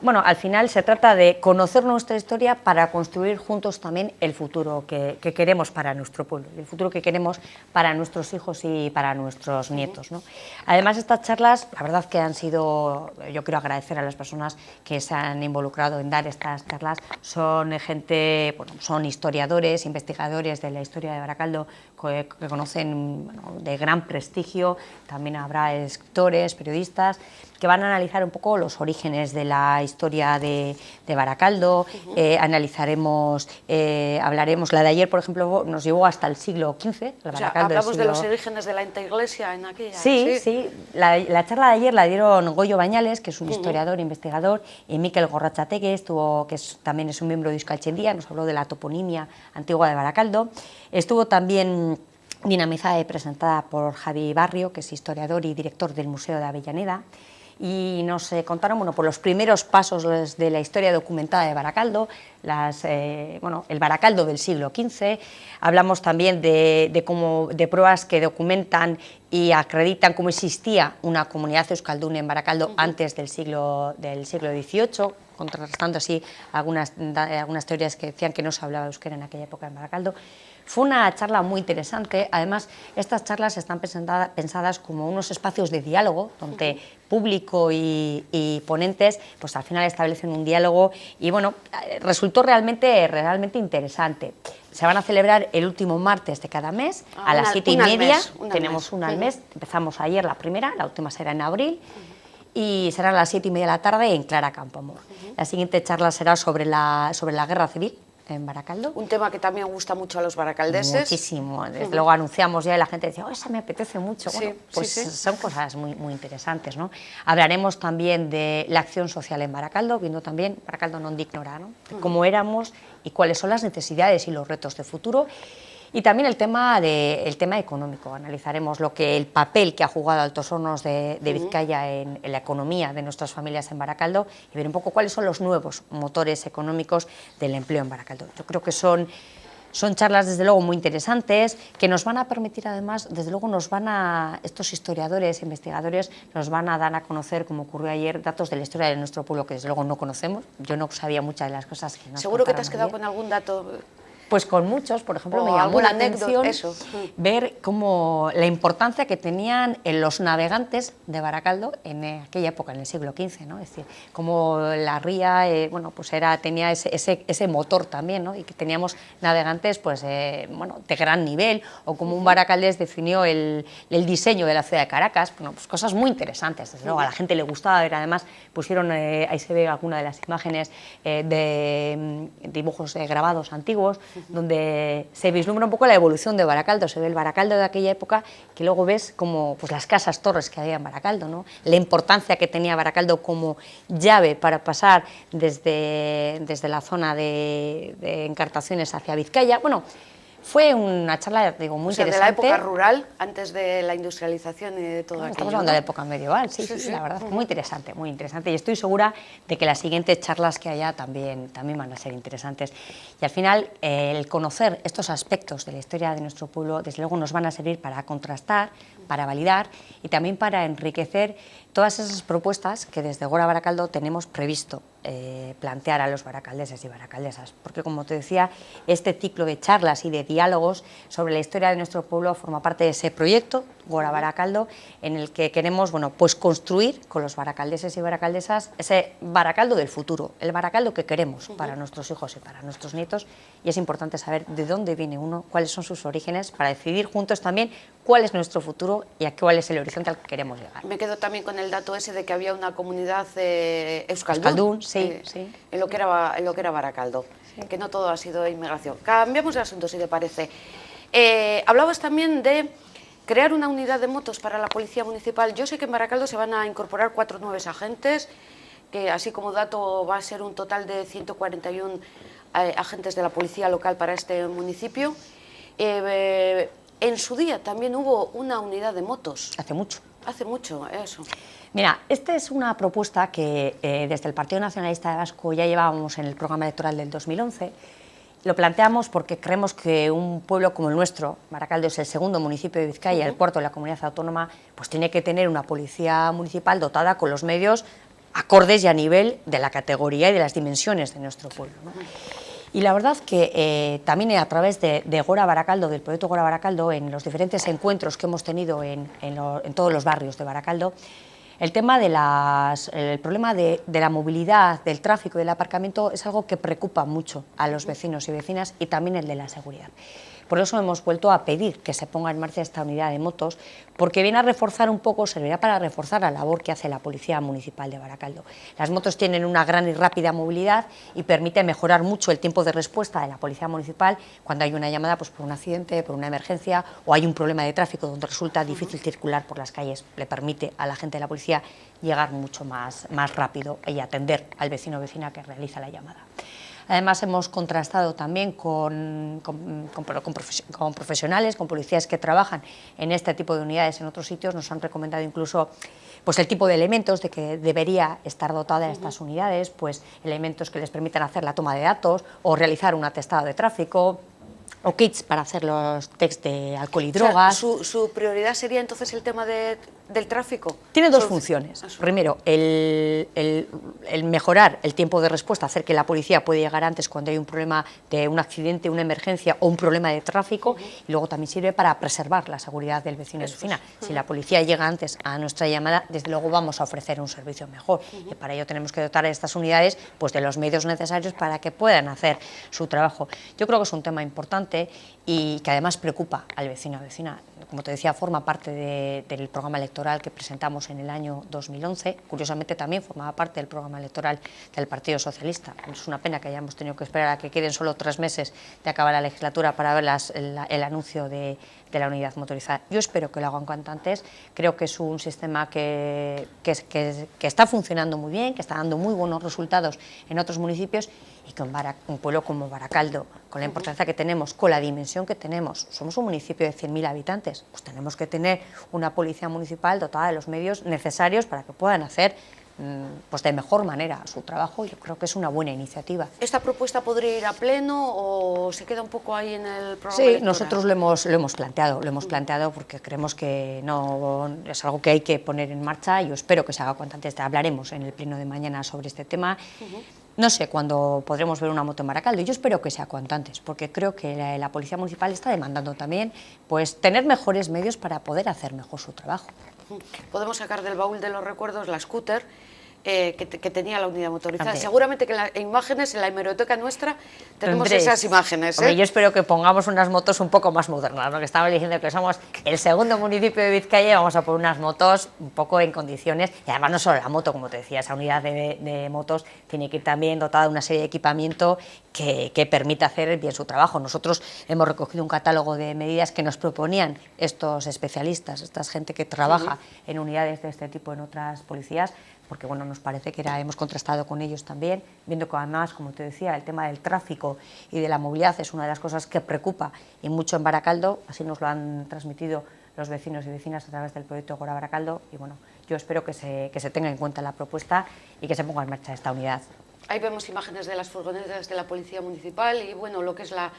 Bueno, al final se trata de conocer nuestra historia para construir juntos también el futuro que queremos para nuestro pueblo, el futuro que queremos para nuestros hijos y para nuestros nietos, ¿no? Además, estas charlas, la verdad que han sido, yo quiero agradecer a las personas que se han involucrado en dar estas charlas, son gente, bueno, son historiadores, investigadores de la historia de Baracaldo que conocen, bueno, de gran prestigio, también habrá escritores, periodistas, que van a analizar un poco los orígenes de la historia de Baracaldo, analizaremos, hablaremos, la de ayer, por ejemplo, nos llevó hasta el siglo XV. Hablamos de los orígenes de la Iglesia en aquella. Sí. La charla de ayer la dieron Goyo Bañales, que es un historiador, investigador, y Miquel Gorrachategui, también es un miembro de Euskaltzaindia, nos habló de la toponimia antigua de Baracaldo. Estuvo también dinamizada y presentada por Javi Barrio, que es historiador y director del Museo de Avellaneda, y nos contaron, bueno, por los primeros pasos de la historia documentada de Baracaldo, el Baracaldo del siglo XV. Hablamos también de pruebas que documentan y acreditan cómo existía una comunidad euskaldun en Baracaldo antes del siglo XVIII, contrastando así algunas teorías que decían que no se hablaba euskera en aquella época en Baracaldo. Fue una charla muy interesante. Además, estas charlas están pensadas como unos espacios de diálogo, donde público y ponentes pues al final establecen un diálogo y bueno, resultó realmente interesante. Se van a celebrar el último martes de cada mes a las 7:30, tenemos una al mes, empezamos ayer la primera, la última será en abril. Y será a las 7:30 de la tarde en Clara Campoamor. La siguiente charla será sobre la guerra civil en Baracaldo. Un tema que también gusta mucho a los baracaldeses. Muchísimo. Desde luego anunciamos ya y la gente decía, esa me apetece mucho. Bueno, pues son cosas muy, muy interesantes, ¿no? Hablaremos también de la acción social en Baracaldo, viendo también Baracaldo non dignora, ¿no? Cómo éramos y cuáles son las necesidades y los retos de futuro. Y también el tema económico. Analizaremos el papel que ha jugado Altos Hornos de Vizcaya en la economía de nuestras familias en Baracaldo y ver un poco cuáles son los nuevos motores económicos del empleo en Baracaldo. Yo creo que son Son charlas, desde luego, muy interesantes, que nos van a permitir, además, desde luego, estos historiadores, investigadores, nos van a dar a conocer, como ocurrió ayer, datos de la historia de nuestro pueblo que, desde luego, no conocemos. Yo no sabía muchas de las cosas que nos Seguro que te has contaron quedado con algún dato. Pues con muchos, por ejemplo, O me llamó alguna la atención ver cómo la importancia que tenían los navegantes de Baracaldo en aquella época, en el siglo XV, ¿no? Es decir, cómo la ría, bueno, pues tenía ese motor también, ¿no? Y que teníamos navegantes, pues, bueno, de gran nivel, o como un baracaldés definió el diseño de la ciudad de Caracas. Bueno, pues cosas muy interesantes, desde luego, a la gente le gustaba ver. Además, pusieron, ahí se ve alguna de las imágenes de dibujos grabados antiguos, donde se vislumbra un poco la evolución de Baracaldo. Se ve el Baracaldo de aquella época, que luego ves como, pues, las casas torres que había en Baracaldo, ¿no? La importancia que tenía Baracaldo como llave para pasar desde la zona de Encartaciones hacia Vizcaya. Bueno, fue una charla, digo, muy interesante. De la época rural, antes de la industrialización y de todo aquello. Estamos hablando de la época medieval, sí, la verdad, muy interesante, y estoy segura de que las siguientes charlas que haya también van a ser interesantes. Y al final, el conocer estos aspectos de la historia de nuestro pueblo, desde luego, nos van a servir para contrastar, para validar y también para enriquecer todas esas propuestas que desde Gora Baracaldo tenemos previsto plantear a los baracaldeses y baracaldesas, porque, como te decía, este ciclo de charlas y de diálogos sobre la historia de nuestro pueblo forma parte de ese proyecto Gora Baracaldo, en el que queremos, bueno, pues construir con los baracaldeses y baracaldesas ese Baracaldo del futuro, el Baracaldo que queremos para nuestros hijos y para nuestros nietos. Y es importante saber de dónde viene uno, cuáles son sus orígenes, para decidir juntos también cuál es nuestro futuro y a cuál es el horizonte al que queremos llegar. Me quedo también con el dato ese de que había una comunidad euskaldun, sí. En lo que era Baracaldo, sí. Que no todo ha sido inmigración. Cambiamos de asunto, si te parece. Hablabas también de crear una unidad de motos para la Policía Municipal. Yo sé que en Baracaldo se van a incorporar 4 nuevos agentes, que así como dato va a ser un total de 141 agentes de la Policía Local para este municipio. En su día también hubo una unidad de motos. Hace mucho. Hace mucho, eso. Mira, esta es una propuesta que desde el Partido Nacionalista Vasco ya llevábamos en el programa electoral del 2011. Lo planteamos porque creemos que un pueblo como el nuestro, Baracaldo es el segundo municipio de Vizcaya, el cuarto de la comunidad autónoma, pues tiene que tener una policía municipal dotada con los medios acordes y a nivel de la categoría y de las dimensiones de nuestro pueblo, ¿no? Y la verdad que también a través de Gora Baracaldo, del proyecto Gora Baracaldo, en los diferentes encuentros que hemos tenido en todos los barrios de Baracaldo, el tema el problema de la movilidad, del tráfico y del aparcamiento es algo que preocupa mucho a los vecinos y vecinas, y también el de la seguridad. Por eso hemos vuelto a pedir que se ponga en marcha esta unidad de motos, porque viene a reforzar un poco, servirá para reforzar la labor que hace la Policía Municipal de Baracaldo. Las motos tienen una gran y rápida movilidad y permite mejorar mucho el tiempo de respuesta de la Policía Municipal cuando hay una llamada, pues, por un accidente, por una emergencia, o hay un problema de tráfico donde resulta difícil circular por las calles. Le permite a la gente de la policía llegar mucho más rápido y atender al vecino o vecina que realiza la llamada. Además, hemos contrastado también con profesionales, con policías que trabajan en este tipo de unidades en otros sitios. Nos han recomendado incluso, pues, el tipo de elementos de que debería estar dotada estas unidades, pues elementos que les permitan hacer la toma de datos o realizar un atestado de tráfico, o kits para hacer los tests de alcohol y drogas. O sea, ¿su prioridad sería entonces el tema del tráfico? Tiene dos funciones. Primero, el mejorar el tiempo de respuesta, hacer que la policía pueda llegar antes cuando hay un problema de un accidente, una emergencia o un problema de tráfico, y luego también sirve para preservar la seguridad del vecino y vecina. Si la policía llega antes a nuestra llamada, desde luego vamos a ofrecer un servicio mejor, y para ello tenemos que dotar a estas unidades, pues, de los medios necesarios para que puedan hacer su trabajo. Yo creo que es un tema importante y que además preocupa al vecino o vecina. Como te decía, forma parte del programa electoral que presentamos en el año 2011. Curiosamente, también formaba parte del programa electoral del Partido Socialista. Es una pena que hayamos tenido que esperar a que queden solo 3 meses de acabar la legislatura para ver el anuncio de la unidad motorizada. Yo espero que lo hagan cuanto antes. Creo que es un sistema que está funcionando muy bien, que está dando muy buenos resultados en otros municipios, y que un pueblo como Baracaldo, con la importancia que tenemos, con la dimensión que tenemos, somos un municipio de 100.000 habitantes, pues tenemos que tener una policía municipal dotada de los medios necesarios para que puedan hacer pues de mejor manera su trabajo. Yo creo que es una buena iniciativa. ¿Esta propuesta podría ir a pleno o se queda un poco ahí en el programa Sí, electoral? nosotros lo hemos planteado porque creemos que no es algo que hay que poner en marcha. Yo espero que se haga cuanto antes. Hablaremos en el pleno de mañana sobre este tema. No sé cuándo podremos ver una moto en Baracaldo. Yo espero que sea cuanto antes, porque creo que la Policía Municipal está demandando también pues tener mejores medios para poder hacer mejor su trabajo. Podemos sacar del baúl de los recuerdos la scooter que tenía la unidad motorizada. Hombre. Seguramente que en las imágenes, en la hemeroteca nuestra, tenemos Hombre, esas imágenes. Hombre, yo espero que pongamos unas motos un poco más modernas, porque estamos diciendo que somos el segundo municipio de Vizcaya y vamos a poner unas motos un poco en condiciones, y además no solo la moto, como te decía, esa unidad de motos tiene que ir también dotada de una serie de equipamiento que permita hacer bien su trabajo. Nosotros hemos recogido un catálogo de medidas que nos proponían estos especialistas, esta gente que trabaja en unidades de este tipo en otras policías, porque bueno, nos parece que hemos contrastado con ellos también, viendo que además, como te decía, el tema del tráfico y de la movilidad es una de las cosas que preocupa y mucho en Baracaldo, así nos lo han transmitido los vecinos y vecinas a través del proyecto Gora Baracaldo, y bueno, yo espero que se tenga en cuenta la propuesta y que se ponga en marcha esta unidad. Ahí vemos imágenes de las furgonetas de la Policía Municipal y bueno, lo que es la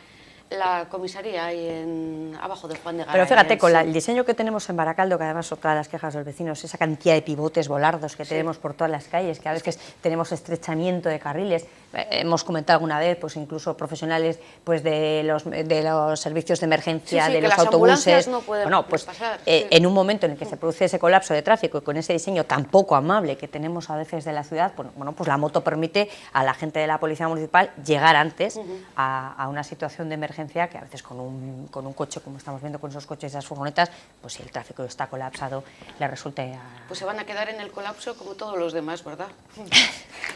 comisaría ahí abajo de Juan de Garay. Pero fíjate, con el diseño que tenemos en Baracaldo, que además otra de las quejas de los vecinos, esa cantidad de pivotes volardos que tenemos por todas las calles, que a veces tenemos estrechamiento de carriles, hemos comentado alguna vez, pues incluso profesionales pues de los servicios de emergencia, de los autobuses, no pueden bueno, pues pasar, en un momento en el que se produce ese colapso de tráfico y con ese diseño tan poco amable que tenemos a veces de la ciudad, bueno, pues la moto permite a la gente de la Policía Municipal llegar antes a una situación de emergencia, que a veces con un coche, como estamos viendo con esos coches y esas furgonetas, pues si el tráfico está colapsado, le resulta... Pues se van a quedar en el colapso como todos los demás, ¿verdad?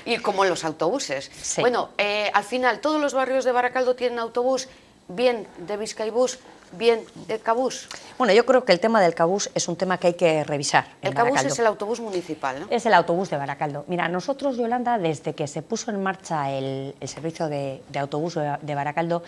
Y como en los autobuses. Sí. Bueno, al final, todos los barrios de Baracaldo tienen autobús, bien de Bizkaibus, bien de Cabús. Bueno, yo creo que el tema del Cabús es un tema que hay que revisar. El Cabús es el autobús municipal, ¿no? Es el autobús de Baracaldo. Mira, nosotros, Yolanda, desde que se puso en marcha el servicio de autobús de Baracaldo,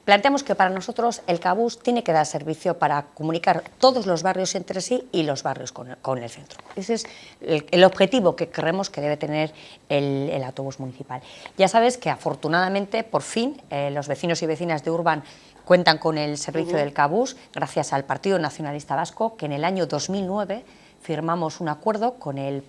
planteamos que para nosotros el Cabús tiene que dar servicio para comunicar todos los barrios entre sí y los barrios con el centro. Ese es el objetivo que creemos que debe tener el autobús municipal. Ya sabes que afortunadamente, por fin, los vecinos y vecinas de Urban cuentan con el servicio del Cabús gracias al Partido Nacionalista Vasco, que en el año 2009 firmamos un acuerdo con el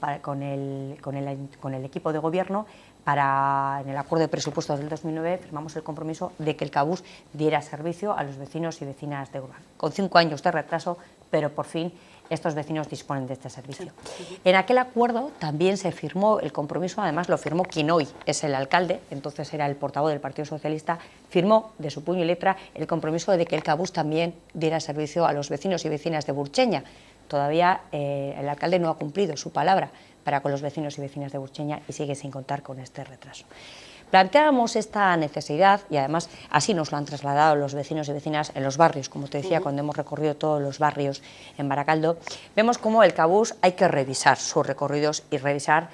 equipo de gobierno en el acuerdo de presupuestos del 2009 firmamos el compromiso de que el Cabús diera servicio a los vecinos y vecinas de Urban. Con 5 años de retraso, pero por fin estos vecinos disponen de este servicio. Sí. En aquel acuerdo también se firmó el compromiso, además lo firmó quien hoy es el alcalde, entonces era el portavoz del Partido Socialista, firmó de su puño y letra el compromiso de que el Cabús también diera servicio a los vecinos y vecinas de Burcheña. Todavía el alcalde no ha cumplido su palabra para con los vecinos y vecinas de Burcheña y sigue sin contar con este retraso. Planteábamos esta necesidad y además así nos lo han trasladado los vecinos y vecinas en los barrios, como te decía, cuando hemos recorrido todos los barrios en Baracaldo, vemos cómo el Cabús hay que revisar sus recorridos y revisar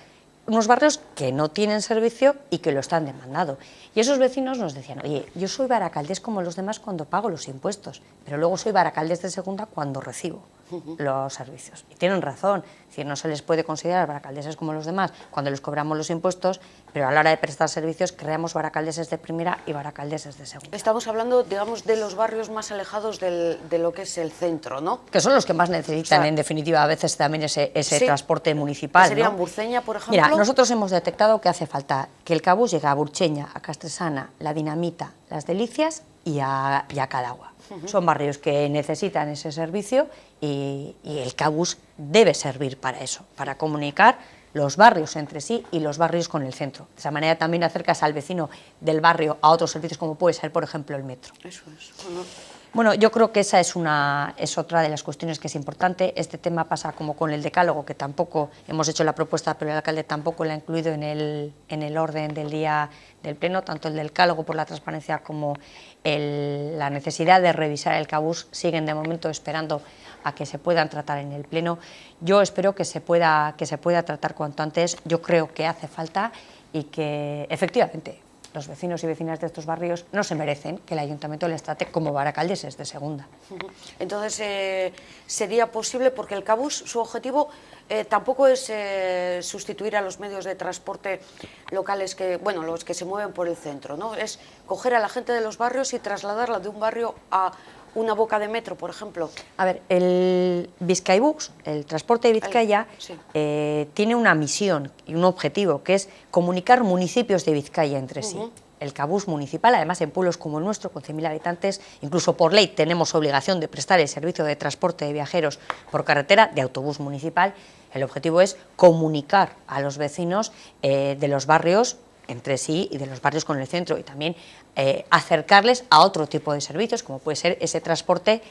unos barrios que no tienen servicio y que lo están demandando. Y esos vecinos nos decían, oye, yo soy baracaldés como los demás cuando pago los impuestos, pero luego soy baracaldés de segunda cuando recibo los servicios. Y tienen razón, es decir, no se les puede considerar baracaldeses como los demás cuando les cobramos los impuestos, pero a la hora de prestar servicios creamos baracaldeses de primera y baracaldeses de segunda. Estamos hablando, digamos, de los barrios más alejados de lo que es el centro, ¿no? Que son los que más necesitan, o sea, en definitiva, a veces también ese sí, transporte municipal. ¿Que serían, ¿no? Burceña, por ejemplo? Mira, nosotros hemos detectado que hace falta que el Cabús llegue a Burcheña, a Castresana, La Dinamita, Las Delicias y a Cadagua. Son barrios que necesitan ese servicio y el Cabús debe servir para eso, para comunicar los barrios entre sí y los barrios con el centro. De esa manera también acercas al vecino del barrio a otros servicios como puede ser, por ejemplo, el metro. Eso es. Bueno, yo creo que esa es otra de las cuestiones que es importante. Este tema pasa como con el decálogo, que tampoco hemos hecho la propuesta, pero el alcalde tampoco la ha incluido en el orden del día del pleno, tanto el decálogo por la transparencia como la necesidad de revisar el Cabús siguen de momento esperando a que se puedan tratar en el pleno. Yo espero que se pueda tratar cuanto antes. Yo creo que hace falta y que efectivamente los vecinos y vecinas de estos barrios no se merecen que el ayuntamiento les trate como baracaldeses de segunda. Entonces, sería posible, porque el Cabús, su objetivo tampoco es sustituir a los medios de transporte locales, los que se mueven por el centro, ¿no? Es coger a la gente de los barrios y trasladarla de un barrio a una boca de metro, por ejemplo. A ver, el Bizkaibus, el transporte de Vizcaya, tiene una misión y un objetivo, que es comunicar municipios de Vizcaya entre sí. El Cabús municipal, además en pueblos como el nuestro, con 100.000 habitantes, incluso por ley tenemos obligación de prestar el servicio de transporte de viajeros por carretera, de autobús municipal. El objetivo es comunicar a los vecinos de los barrios entre sí y de los barrios con el centro, y también acercarles a otro tipo de servicios, como puede ser ese transporte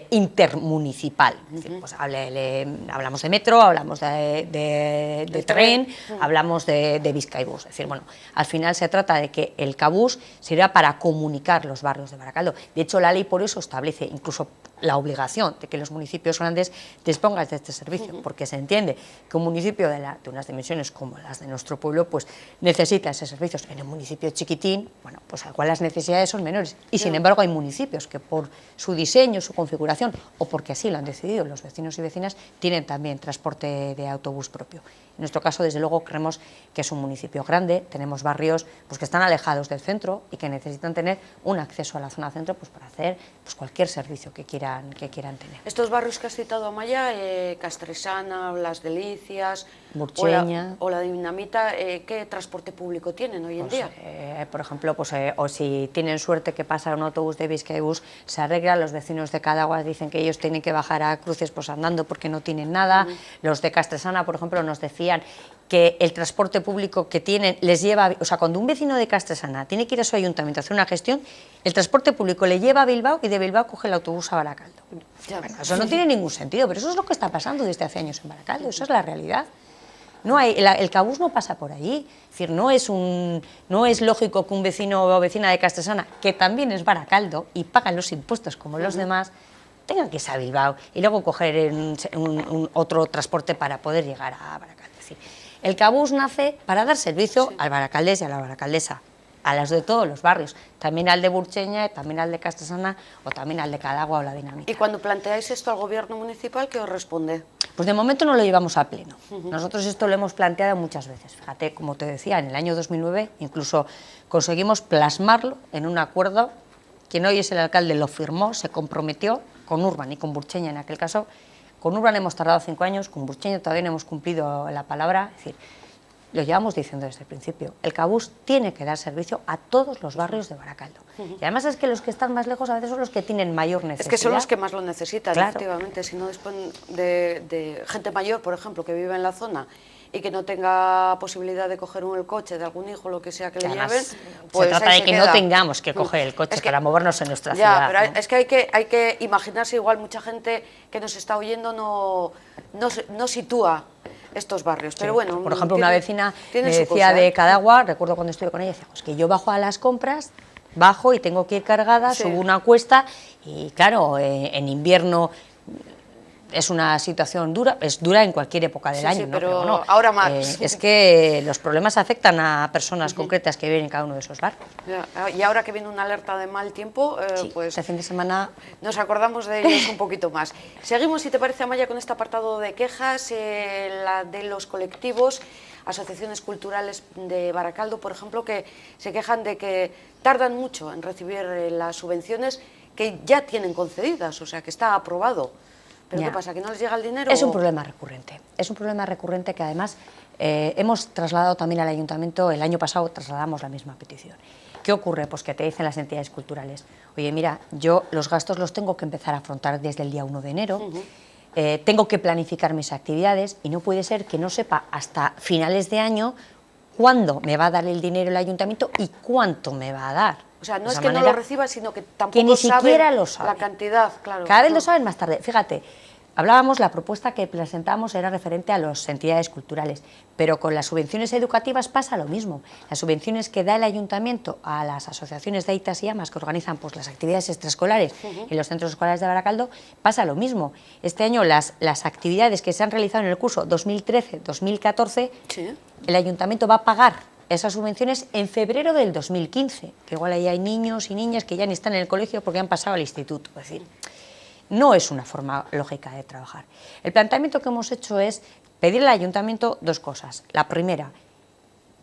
intermunicipal. Es decir, pues, hablamos de metro, hablamos de tren, hablamos de Bizkaibus. Es decir, bueno, al final se trata de que el Cabús sirva para comunicar los barrios de Baracaldo. De hecho, la ley por eso establece incluso la obligación de que los municipios grandes dispongan de este servicio, porque se entiende que un municipio de unas dimensiones como las de nuestro pueblo, pues necesita esos servicios. En un municipio chiquitín, bueno, pues igual las necesidades son menores, y sin embargo hay municipios que por su diseño, su configuración, o porque así lo han decidido los vecinos y vecinas, tienen también transporte de autobús propio. En nuestro caso, desde luego, creemos que es un municipio grande, tenemos barrios pues, que están alejados del centro y que necesitan tener un acceso a la zona centro pues, para hacer pues, cualquier servicio que quieran tener. Estos barrios que has citado, Amaya, Castresana, Las Delicias, Burcheña, o la Dinamita, ¿qué transporte público tienen hoy en día? Por ejemplo, pues, o si tienen suerte que pasa un autobús de Bizkaibus, se arregla. Los vecinos de Cadagua dicen que ellos tienen que bajar a Cruces pues, andando porque no tienen nada. Los de Castresana, por ejemplo, nos decían que el transporte público que tienen les lleva, o sea, cuando un vecino de Castresana tiene que ir a su ayuntamiento a hacer una gestión, el transporte público le lleva a Bilbao y de Bilbao coge el autobús a Baracaldo. Bueno, eso no tiene ningún sentido, pero eso es lo que está pasando desde hace años en Baracaldo, eso es la realidad. No hay, el Cabús no pasa por allí, es decir, no es lógico que un vecino o vecina de Castresana, que también es Baracaldo y pagan los impuestos como los demás, tengan que irse a Bilbao y luego coger otro transporte para poder llegar a Baracaldo. Es decir, el Cabús nace para dar servicio al baracaldés y a la baracaldesa, a los de todos los barrios, también al de Burcheña, también al de Castresana o también al de Cadagua o la Dinamita. Y cuando planteáis esto al gobierno municipal, ¿qué os responde? Pues de momento no lo llevamos a pleno. Nosotros esto lo hemos planteado muchas veces. Fíjate, como te decía, en el año 2009 incluso conseguimos plasmarlo en un acuerdo. Quien hoy es el alcalde lo firmó, se comprometió con Urban y con Burcheña en aquel caso. Con Urban hemos tardado 5 años, con Burcheña todavía no hemos cumplido la palabra. Es decir, lo llevamos diciendo desde el principio, el Cabús tiene que dar servicio a todos los barrios de Baracaldo. Y además es que los que están más lejos a veces son los que tienen mayor necesidad. Es que son los que más lo necesitan, claro. Efectivamente. Si no disponen de gente mayor, por ejemplo, que vive en la zona y que no tenga posibilidad de coger el coche de algún hijo, lo que sea que le lleven, pues se trata de que no tengamos que coger el coche para movernos en nuestra ciudad. Pero ¿no? Es que hay que imaginarse, igual mucha gente que nos está oyendo no sitúa estos barrios, pero bueno... Por ejemplo, una vecina me decía de Cadagua, recuerdo cuando estuve con ella, decía, pues que yo bajo a las compras, bajo y tengo que ir cargada, subo una cuesta y claro, en invierno es una situación dura, es dura en cualquier época del año, ¿no? pero no, ahora más. Es que los problemas afectan a personas concretas que viven en cada uno de esos barrios. Y ahora que viene una alerta de mal tiempo, pues este fin de semana nos acordamos de ellos un poquito más. Seguimos, si te parece, Amaya, con este apartado de quejas, la de los colectivos, asociaciones culturales de Baracaldo, por ejemplo, que se quejan de que tardan mucho en recibir las subvenciones que ya tienen concedidas, o sea, que está aprobado. ¿Pero qué pasa, que no les llega el dinero? Es un problema recurrente que además hemos trasladado también al ayuntamiento, el año pasado trasladamos la misma petición. ¿Qué ocurre? Pues que te dicen las entidades culturales, oye, mira, yo los gastos los tengo que empezar a afrontar desde el día 1 de enero, tengo que planificar mis actividades y no puede ser que no sepa hasta finales de año cuándo me va a dar el dinero el ayuntamiento y cuánto me va a dar. O sea, no es que no lo reciba, sino que tampoco que ni siquiera lo sabe. La cantidad, claro. Cada vez lo saben más tarde. Fíjate, hablábamos, la propuesta que presentamos era referente a las entidades culturales, pero con las subvenciones educativas pasa lo mismo. Las subvenciones que da el ayuntamiento a las asociaciones de Aitas y Amas que organizan pues, las actividades extraescolares en los centros escolares de Baracaldo, pasa lo mismo. Este año las actividades que se han realizado en el curso 2013-2014, el ayuntamiento va a pagar esas subvenciones en febrero del 2015, que igual ahí hay niños y niñas que ya ni están en el colegio porque han pasado al instituto. Es decir, no es una forma lógica de trabajar. El planteamiento que hemos hecho es pedir al ayuntamiento dos cosas. La primera,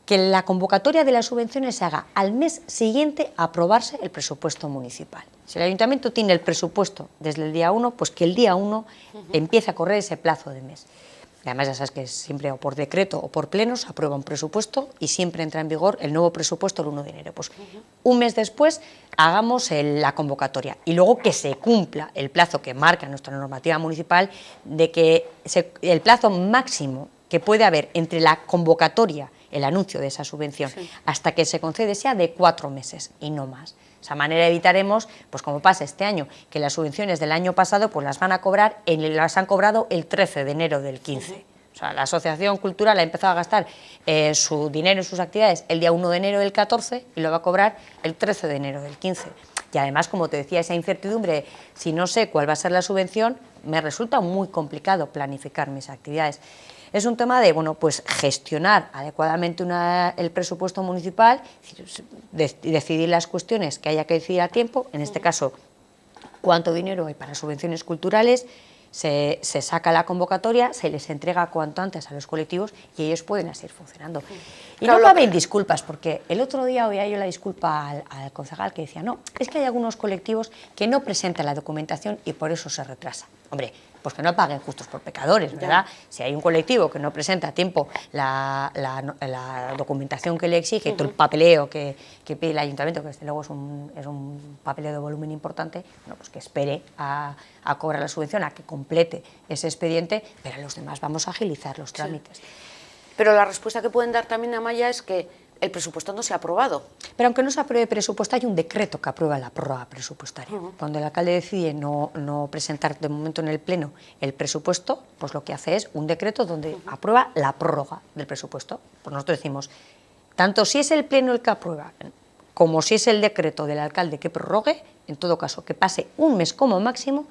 que la convocatoria de las subvenciones se haga al mes siguiente a aprobarse el presupuesto municipal. Si el ayuntamiento tiene el presupuesto desde el día 1, pues que el día 1 empiece a correr ese plazo de mes. Y además ya sabes que siempre o por decreto o por pleno se aprueba un presupuesto y siempre entra en vigor el nuevo presupuesto el 1 de enero. Pues un mes después hagamos la convocatoria y luego que se cumpla el plazo que marca nuestra normativa municipal de que el plazo máximo que puede haber entre la convocatoria, el anuncio de esa subvención, hasta que se concede sea de 4 meses y no más. De esa manera evitaremos, pues como pasa este año, que las subvenciones del año pasado pues las van a cobrar, las han cobrado el 13 de enero del 15. O sea, la Asociación Cultural ha empezado a gastar su dinero en sus actividades el día 1 de enero del 14 y lo va a cobrar el 13 de enero del 15. Y además, como te decía, esa incertidumbre, si no sé cuál va a ser la subvención, me resulta muy complicado planificar mis actividades. Es un tema de pues gestionar adecuadamente el presupuesto municipal, decidir las cuestiones que haya que decidir a tiempo, en este caso, cuánto dinero hay para subvenciones culturales, se saca la convocatoria, se les entrega cuanto antes a los colectivos y ellos pueden seguir funcionando. Y no caben disculpas, porque el otro día oía yo la disculpa al concejal que decía, no, es que hay algunos colectivos que no presentan la documentación y por eso se retrasa. Hombre, pues que no paguen justos por pecadores, ¿verdad? Si hay un colectivo que no presenta a tiempo la documentación que le exige, todo el papeleo que pide el ayuntamiento, que desde luego es un papeleo de volumen importante, pues que espere a cobrar la subvención, a que complete ese expediente, pero a los demás vamos a agilizar los trámites. Sí. Pero la respuesta que pueden dar también, Amaya, es que el presupuesto no se ha aprobado. Pero aunque no se apruebe presupuesto, hay un decreto que aprueba la prórroga presupuestaria. Cuando el alcalde decide no presentar de momento en el pleno el presupuesto, pues lo que hace es un decreto donde aprueba la prórroga del presupuesto. Pues nosotros decimos, tanto si es el pleno el que aprueba, como si es el decreto del alcalde que prorrogue, en todo caso, que pase un mes como máximo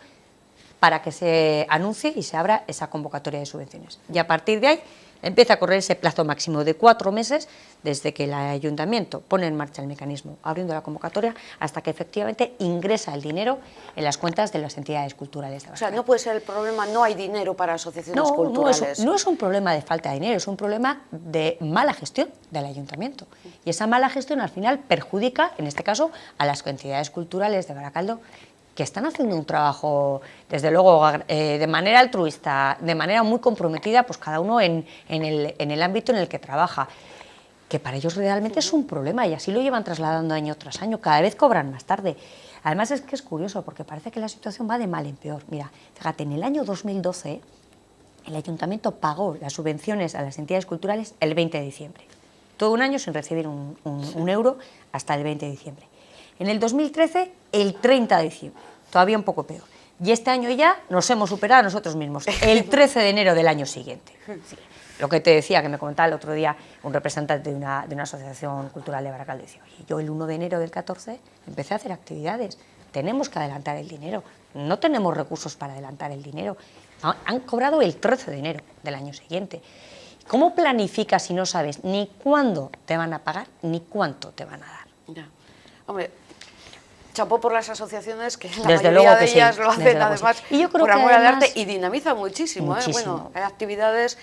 para que se anuncie y se abra esa convocatoria de subvenciones. Y a partir de ahí empieza a correr ese plazo máximo de 4 meses desde que el ayuntamiento pone en marcha el mecanismo abriendo la convocatoria hasta que efectivamente ingresa el dinero en las cuentas de las entidades culturales de Baracaldo. O sea, no puede ser el problema, no hay dinero para asociaciones culturales. No es un problema de falta de dinero, es un problema de mala gestión del ayuntamiento. Y esa mala gestión al final perjudica, en este caso, a las entidades culturales de Baracaldo, que están haciendo un trabajo, desde luego, de manera altruista, de manera muy comprometida, pues cada uno en el ámbito en el que trabaja, que para ellos realmente es un problema y así lo llevan trasladando año tras año, cada vez cobran más tarde. Además es que es curioso, porque parece que la situación va de mal en peor. Mira, fíjate, en el año 2012 el ayuntamiento pagó las subvenciones a las entidades culturales el 20 de diciembre. Todo un año sin recibir un euro hasta el 20 de diciembre. En el 2013, el 30 de diciembre, todavía un poco peor. Y este año ya nos hemos superado a nosotros mismos, el 13 de enero del año siguiente. Sí. Lo que te decía, que me comentaba el otro día un representante de una asociación cultural de Baracaldo, decía, oye, yo el 1 de enero del 14 empecé a hacer actividades, tenemos que adelantar el dinero, no tenemos recursos para adelantar el dinero. Han cobrado el 13 de enero del año siguiente. ¿Cómo planificas si no sabes ni cuándo te van a pagar ni cuánto te van a dar? Ya. Hombre, chapó por las asociaciones, que la Desde mayoría luego de que ellas sí, lo hacen desde luego además sí. Y yo creo por que amor al además, arte y dinamiza muchísimo. muchísimo. Bueno, hay actividades,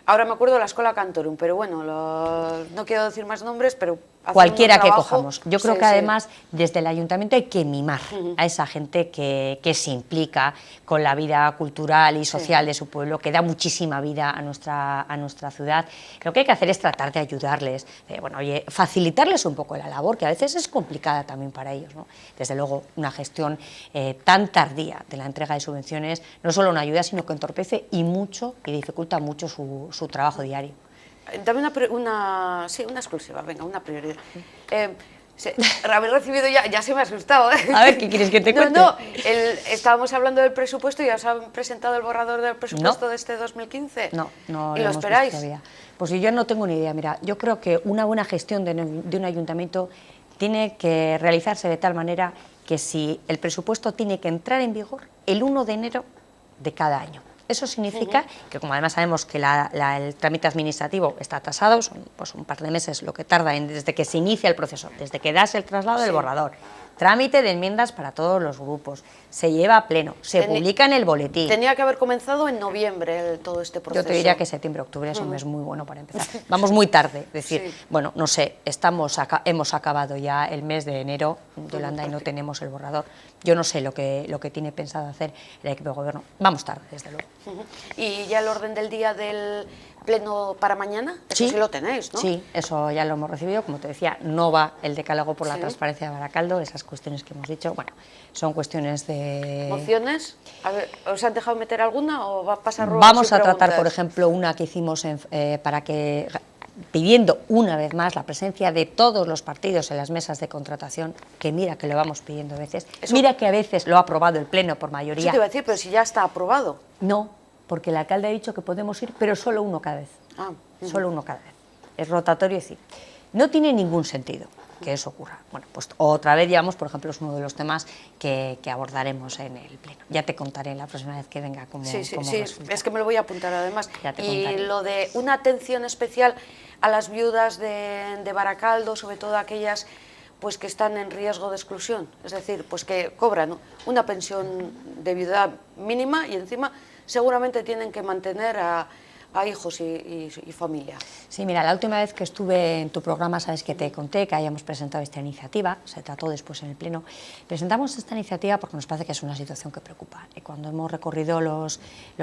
ahora me acuerdo de la Escuela Cantorum, pero bueno, no quiero decir más nombres, pero hacen cualquiera un que trabajo, cojamos. Yo creo sí, que sí. además desde el ayuntamiento hay que mimar a esa gente que se implica con la vida cultural y social de su pueblo, que da muchísima vida a nuestra ciudad. Lo que hay que hacer es tratar de ayudarles, facilitarles un poco la labor, que a veces es complicada también para ellos, ¿no? Desde luego, una gestión tan tardía de la entrega de subvenciones no solo no ayuda, sino que entorpece y dificulta mucho su trabajo diario. Dame una exclusiva, venga, una prioridad. Haber recibido ya se me ha asustado. A ver, ¿qué quieres que te cuente? Estábamos hablando del presupuesto y ya os han presentado el borrador del presupuesto de este 2015. No ¿Y lo esperáis? Todavía. Pues yo no tengo ni idea. Mira, yo creo que una buena gestión de un ayuntamiento tiene que realizarse de tal manera que si el presupuesto tiene que entrar en vigor el 1 de enero de cada año. Eso significa que, como además sabemos que el trámite administrativo está atrasado, son pues un par de meses lo que tarda desde que se inicia el proceso, desde que das el traslado del borrador, trámite de enmiendas para todos los grupos, se lleva a pleno, se publica en el boletín. Tenía que haber comenzado en noviembre todo este proceso. Yo te diría que septiembre, octubre es un mes muy bueno para empezar. Vamos muy tarde, es decir, bueno, no sé, hemos acabado ya el mes de enero, Yolanda, y no tenemos el borrador. Yo no sé lo que tiene pensado hacer el equipo de gobierno. Vamos tarde, desde luego. ¿Y ya el orden del día del pleno para mañana? Eso sí lo tenéis, ¿no? Sí, eso ya lo hemos recibido. Como te decía, no va el decálogo por la transparencia de Baracaldo, esas cuestiones que hemos dicho, bueno, son cuestiones de... ¿Mociones? A ver, ¿os han dejado meter alguna o va a pasar ruegos Vamos y a tratar, preguntas? por ejemplo, una que hicimos pidiendo una vez más la presencia de todos los partidos en las mesas de contratación, que mira que lo vamos pidiendo a veces, mira que a veces lo ha aprobado el Pleno por mayoría. Eso te iba a decir, pero si ya está aprobado. No, porque el alcalde ha dicho que podemos ir, pero solo uno cada vez. Solo uno cada vez. Es rotatorio, es decir, no tiene ningún sentido que eso ocurra. Bueno, pues otra vez, digamos, por ejemplo, es uno de los temas que abordaremos en el Pleno. Ya te contaré la próxima vez que venga cómo resulta. Es que me lo voy a apuntar además. Y contaré. lo de una atención especial a las viudas de Baracaldo, sobre todo aquellas pues que están en riesgo de exclusión, es decir, pues que cobran una pensión de viudedad mínima y encima seguramente tienen que mantener a hijos y familia. Sí, mira, la última vez que estuve en tu programa, sabes que te conté que hayamos presentado esta iniciativa, se trató después en el Pleno. Presentamos esta iniciativa porque nos parece que es una situación que preocupa. Y cuando hemos recorrido los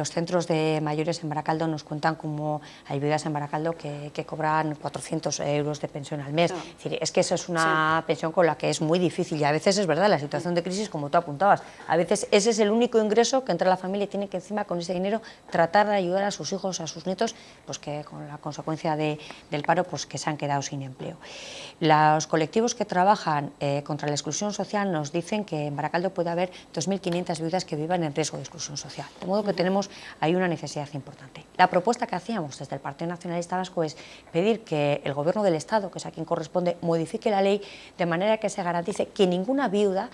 centros de mayores en Baracaldo, nos cuentan cómo hay viudas en Baracaldo que cobran 400 euros de pensión al mes. Es decir, es que esa es una pensión con la que es muy difícil, y a veces es verdad, la situación de crisis, como tú apuntabas, a veces ese es el único ingreso que entra a la familia y tiene que encima con ese dinero tratar de ayudar a sus hijos, a sus nietos, pues que con la consecuencia del paro, pues que se han quedado sin empleo. Los colectivos que trabajan contra la exclusión social nos dicen que en Baracaldo puede haber 2.500 viudas que vivan en riesgo de exclusión social, de modo que tenemos ahí una necesidad importante. La propuesta que hacíamos desde el Partido Nacionalista Vasco es pedir que el Gobierno del Estado, que es a quien corresponde, modifique la ley de manera que se garantice que ninguna viuda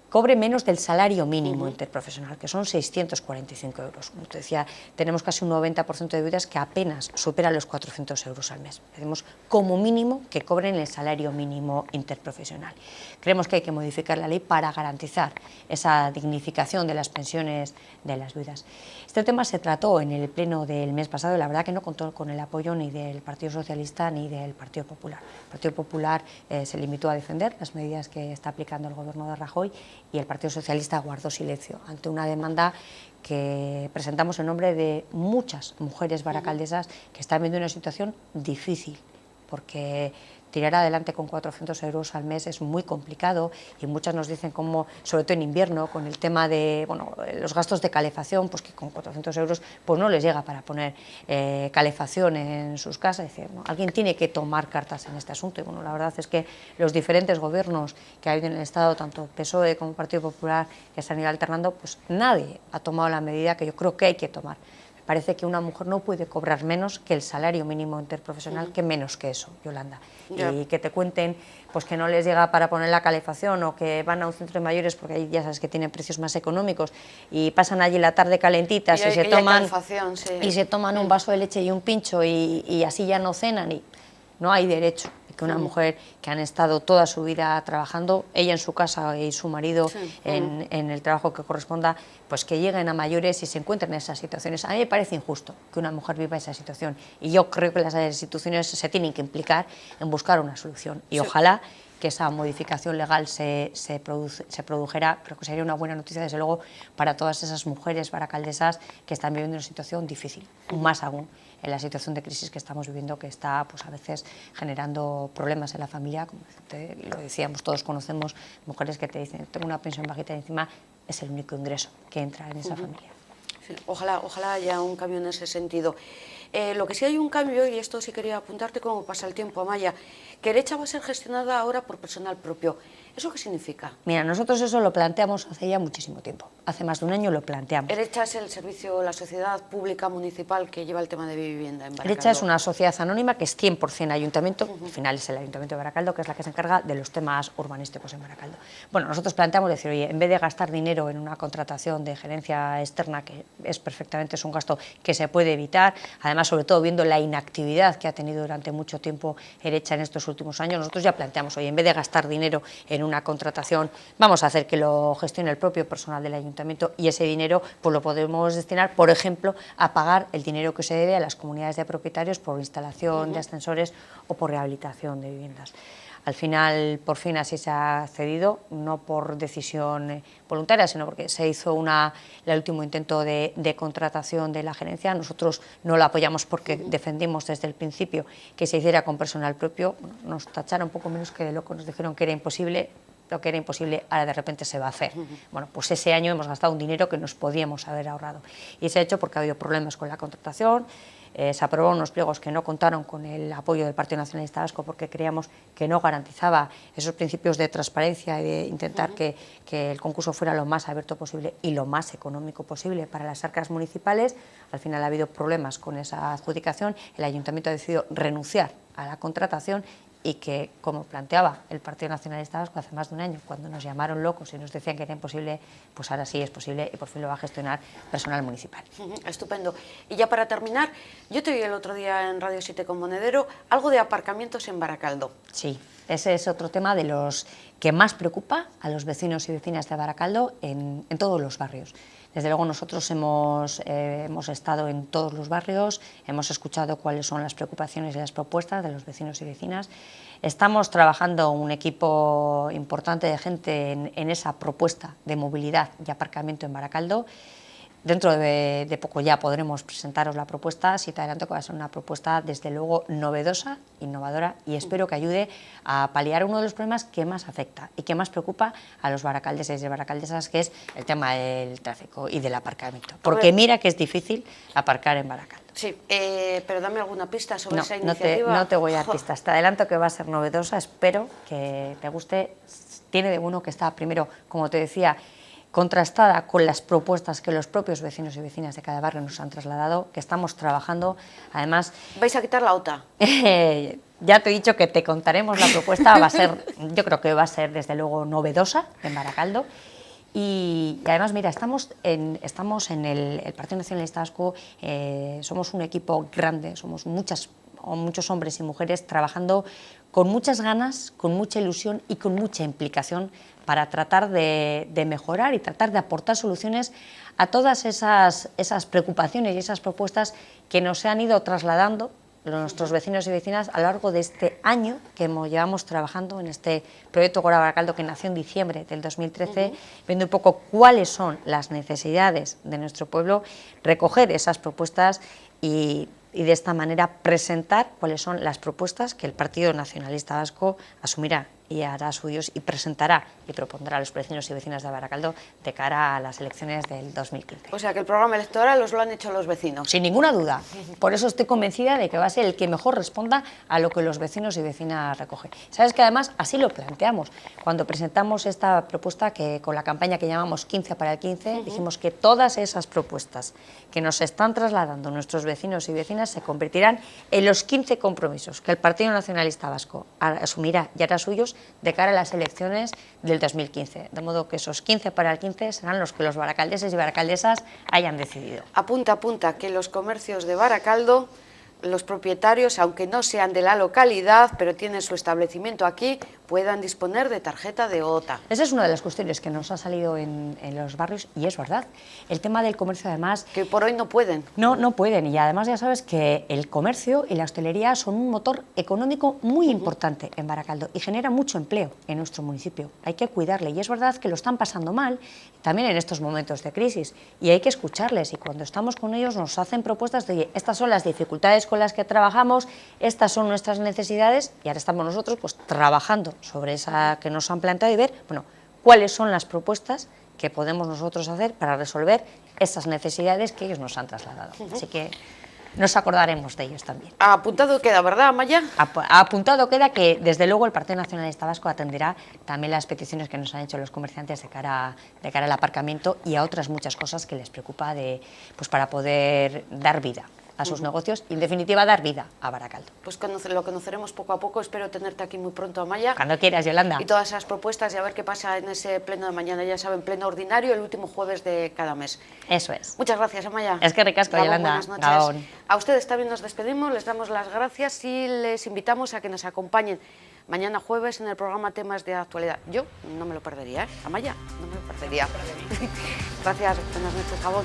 cobre menos del salario mínimo interprofesional, que son 645 euros. Como te decía, tenemos casi un 90% de viudas que apenas superan los 400 euros al mes. Pedimos como mínimo que cobren el salario mínimo interprofesional. Creemos que hay que modificar la ley para garantizar esa dignificación de las pensiones de las viudas. Este tema se trató en el Pleno del mes pasado y la verdad que no contó con el apoyo ni del Partido Socialista ni del Partido Popular. El Partido Popular se limitó a defender las medidas que está aplicando el Gobierno de Rajoy y el Partido Socialista guardó silencio ante una demanda que presentamos en nombre de muchas mujeres baracaldesas que están viendo una situación difícil, porque tirar adelante con 400 euros al mes es muy complicado y muchas nos dicen cómo, sobre todo en invierno, con el tema de los gastos de calefacción, pues que con 400 euros pues no les llega para poner calefacción en sus casas. Es decir, alguien tiene que tomar cartas en este asunto y la verdad es que los diferentes gobiernos que hay en el Estado, tanto PSOE como Partido Popular, que se han ido alternando, pues nadie ha tomado la medida que yo creo que hay que tomar. Parece que una mujer no puede cobrar menos que el salario mínimo interprofesional, que menos que eso, Yolanda. Y que te cuenten pues que no les llega para poner la calefacción o que van a un centro de mayores porque ahí ya sabes que tienen precios más económicos y pasan allí la tarde calentitas y se toman un vaso de leche y un pincho y así ya no cenan y no hay derecho. Que una mujer que han estado toda su vida trabajando, ella en su casa y su marido en el trabajo que corresponda, pues que lleguen a mayores y se encuentren en esas situaciones. A mí me parece injusto que una mujer viva esa situación y yo creo que las instituciones se tienen que implicar en buscar una solución y ojalá que esa modificación legal se produjera. Creo que sería una buena noticia, desde luego, para todas esas mujeres baracaldesas que están viviendo una situación difícil, más aún en la situación de crisis que estamos viviendo, que está pues a veces generando problemas en la familia. Como lo decíamos, todos conocemos mujeres que te dicen, tengo una pensión bajita y encima es el único ingreso que entra en esa familia. Sí, ojalá haya un cambio en ese sentido. Lo que sí hay un cambio, y esto sí quería apuntarte cómo pasa el tiempo, Amaya, que Erecha va a ser gestionada ahora por personal propio. ¿Eso qué significa? Mira, nosotros eso lo planteamos hace ya muchísimo tiempo. Hace más de un año lo planteamos. Erecha es el servicio, la sociedad pública municipal que lleva el tema de vivienda en Baracaldo. Erecha es una sociedad anónima que es 100% ayuntamiento, al final es el Ayuntamiento de Baracaldo, que es la que se encarga de los temas urbanísticos en Baracaldo. Bueno, nosotros planteamos decir, oye, en vez de gastar dinero en una contratación de gerencia externa, que es perfectamente un gasto que se puede evitar, además, sobre todo viendo la inactividad que ha tenido durante mucho tiempo Erecha en estos últimos años, nosotros ya planteamos, oye, en vez de gastar dinero en una contratación, vamos a hacer que lo gestione el propio personal del ayuntamiento y ese dinero pues lo podemos destinar, por ejemplo, a pagar el dinero que se debe a las comunidades de propietarios por instalación de ascensores o por rehabilitación de viviendas. Al final, por fin, así se ha cedido, no por decisión voluntaria, sino porque se hizo el último intento de contratación de la gerencia. Nosotros no lo apoyamos porque defendimos desde el principio que se hiciera con personal propio. Nos tacharon un poco menos que de loco, nos dijeron que era imposible. Lo que era imposible, ahora de repente se va a hacer. Bueno, pues ese año hemos gastado un dinero que nos podíamos haber ahorrado. Y se ha hecho porque ha habido problemas con la contratación. Se aprobaron unos pliegos que no contaron con el apoyo del Partido Nacionalista Vasco porque creíamos que no garantizaba esos principios de transparencia y de intentar que el concurso fuera lo más abierto posible y lo más económico posible para las arcas municipales. Al final ha habido problemas con esa adjudicación, el Ayuntamiento ha decidido renunciar a la contratación y que, como planteaba el Partido Nacionalista Vasco hace más de un año, cuando nos llamaron locos y nos decían que era imposible, pues ahora sí es posible y por fin lo va a gestionar personal municipal. Estupendo. Y ya para terminar, yo te vi el otro día en Radio 7 con Monedero algo de aparcamientos en Baracaldo. Sí, ese es otro tema de los que más preocupa a los vecinos y vecinas de Baracaldo en todos los barrios. Desde luego nosotros hemos estado en todos los barrios, hemos escuchado cuáles son las preocupaciones y las propuestas de los vecinos y vecinas. Estamos trabajando un equipo importante de gente en esa propuesta de movilidad y aparcamiento en Baracaldo. Dentro de poco ya podremos presentaros la propuesta, si te adelanto que va a ser una propuesta desde luego novedosa, innovadora y espero que ayude a paliar uno de los problemas que más afecta y que más preocupa a los baracaldeses y baracaldesas, que es el tema del tráfico y del aparcamiento. Porque mira que es difícil aparcar en Baracaldo. Sí, pero dame alguna pista sobre esa iniciativa. No te voy a dar pistas, te adelanto que va a ser novedosa, espero que te guste. Tiene de uno que está primero, como te decía, contrastada con las propuestas que los propios vecinos y vecinas de cada barrio nos han trasladado, que estamos trabajando. Además, ¿vais a quitar la OTA? Ya te he dicho que te contaremos la propuesta, va a ser, yo creo que va a ser desde luego novedosa en Baracaldo. Y además, mira, estamos en el Partido Nacionalista Vasco, somos un equipo grande, somos muchos hombres y mujeres trabajando con muchas ganas, con mucha ilusión y con mucha implicación para tratar de mejorar y tratar de aportar soluciones a todas esas preocupaciones y esas propuestas que nos han ido trasladando nuestros vecinos y vecinas a lo largo de este año que llevamos trabajando en este proyecto Gora Baracaldo, que nació en diciembre del 2013, viendo un poco cuáles son las necesidades de nuestro pueblo, recoger esas propuestas y de esta manera presentar cuáles son las propuestas que el Partido Nacionalista Vasco asumirá y hará suyos y presentará y propondrá a los vecinos y vecinas de Baracaldo de cara a las elecciones del 2015. O sea que el programa electoral os lo han hecho los vecinos. Sin ninguna duda. Por eso estoy convencida de que va a ser el que mejor responda a lo que los vecinos y vecinas recogen. Sabes que además así lo planteamos. Cuando presentamos esta propuesta, que con la campaña que llamamos 15 para el 15, dijimos que todas esas propuestas que nos están trasladando nuestros vecinos y vecinas se convertirán en los 15 compromisos que el Partido Nacionalista Vasco asumirá y hará suyos de cara a las elecciones del 2015. De modo que esos 15 para el 15 serán los que los baracaldeses y baracaldesas hayan decidido. Apunta, que los comercios de Baracaldo, los propietarios, aunque no sean de la localidad, pero tienen su establecimiento aquí, puedan disponer de tarjeta de OTA. Esa es una de las cuestiones que nos ha salido en los barrios y es verdad. El tema del comercio, además... Que por hoy no pueden. No pueden, y además ya sabes que el comercio y la hostelería son un motor económico muy importante en Baracaldo y genera mucho empleo en nuestro municipio. Hay que cuidarle y es verdad que lo están pasando mal también en estos momentos de crisis y hay que escucharles, y cuando estamos con ellos nos hacen propuestas de, oye, estas son las dificultades con las que trabajamos, estas son nuestras necesidades, y ahora estamos nosotros pues trabajando sobre esa que nos han planteado y ver, bueno, cuáles son las propuestas que podemos nosotros hacer para resolver esas necesidades que ellos nos han trasladado. Así que nos acordaremos de ellos también. Apuntado queda, ¿verdad, Amaya? Apuntado queda que, desde luego, el Partido Nacionalista Vasco atenderá también las peticiones que nos han hecho los comerciantes de cara al aparcamiento y a otras muchas cosas que les preocupa pues para poder dar vida a sus negocios y, en definitiva, dar vida a Baracaldo. Pues lo conoceremos poco a poco. Espero tenerte aquí muy pronto, Amaya. Cuando quieras, Yolanda. Y todas esas propuestas y a ver qué pasa en ese pleno de mañana. Ya saben, pleno ordinario, el último jueves de cada mes. Eso es. Muchas gracias, Amaya. Es que ricasco, Yolanda. Buenas noches. Gabón. A ustedes también nos despedimos, les damos las gracias y les invitamos a que nos acompañen mañana jueves en el programa Temas de Actualidad. Yo no me lo perdería, ¿eh? Amaya, no me lo perdería. Gracias, buenas noches, Gabón.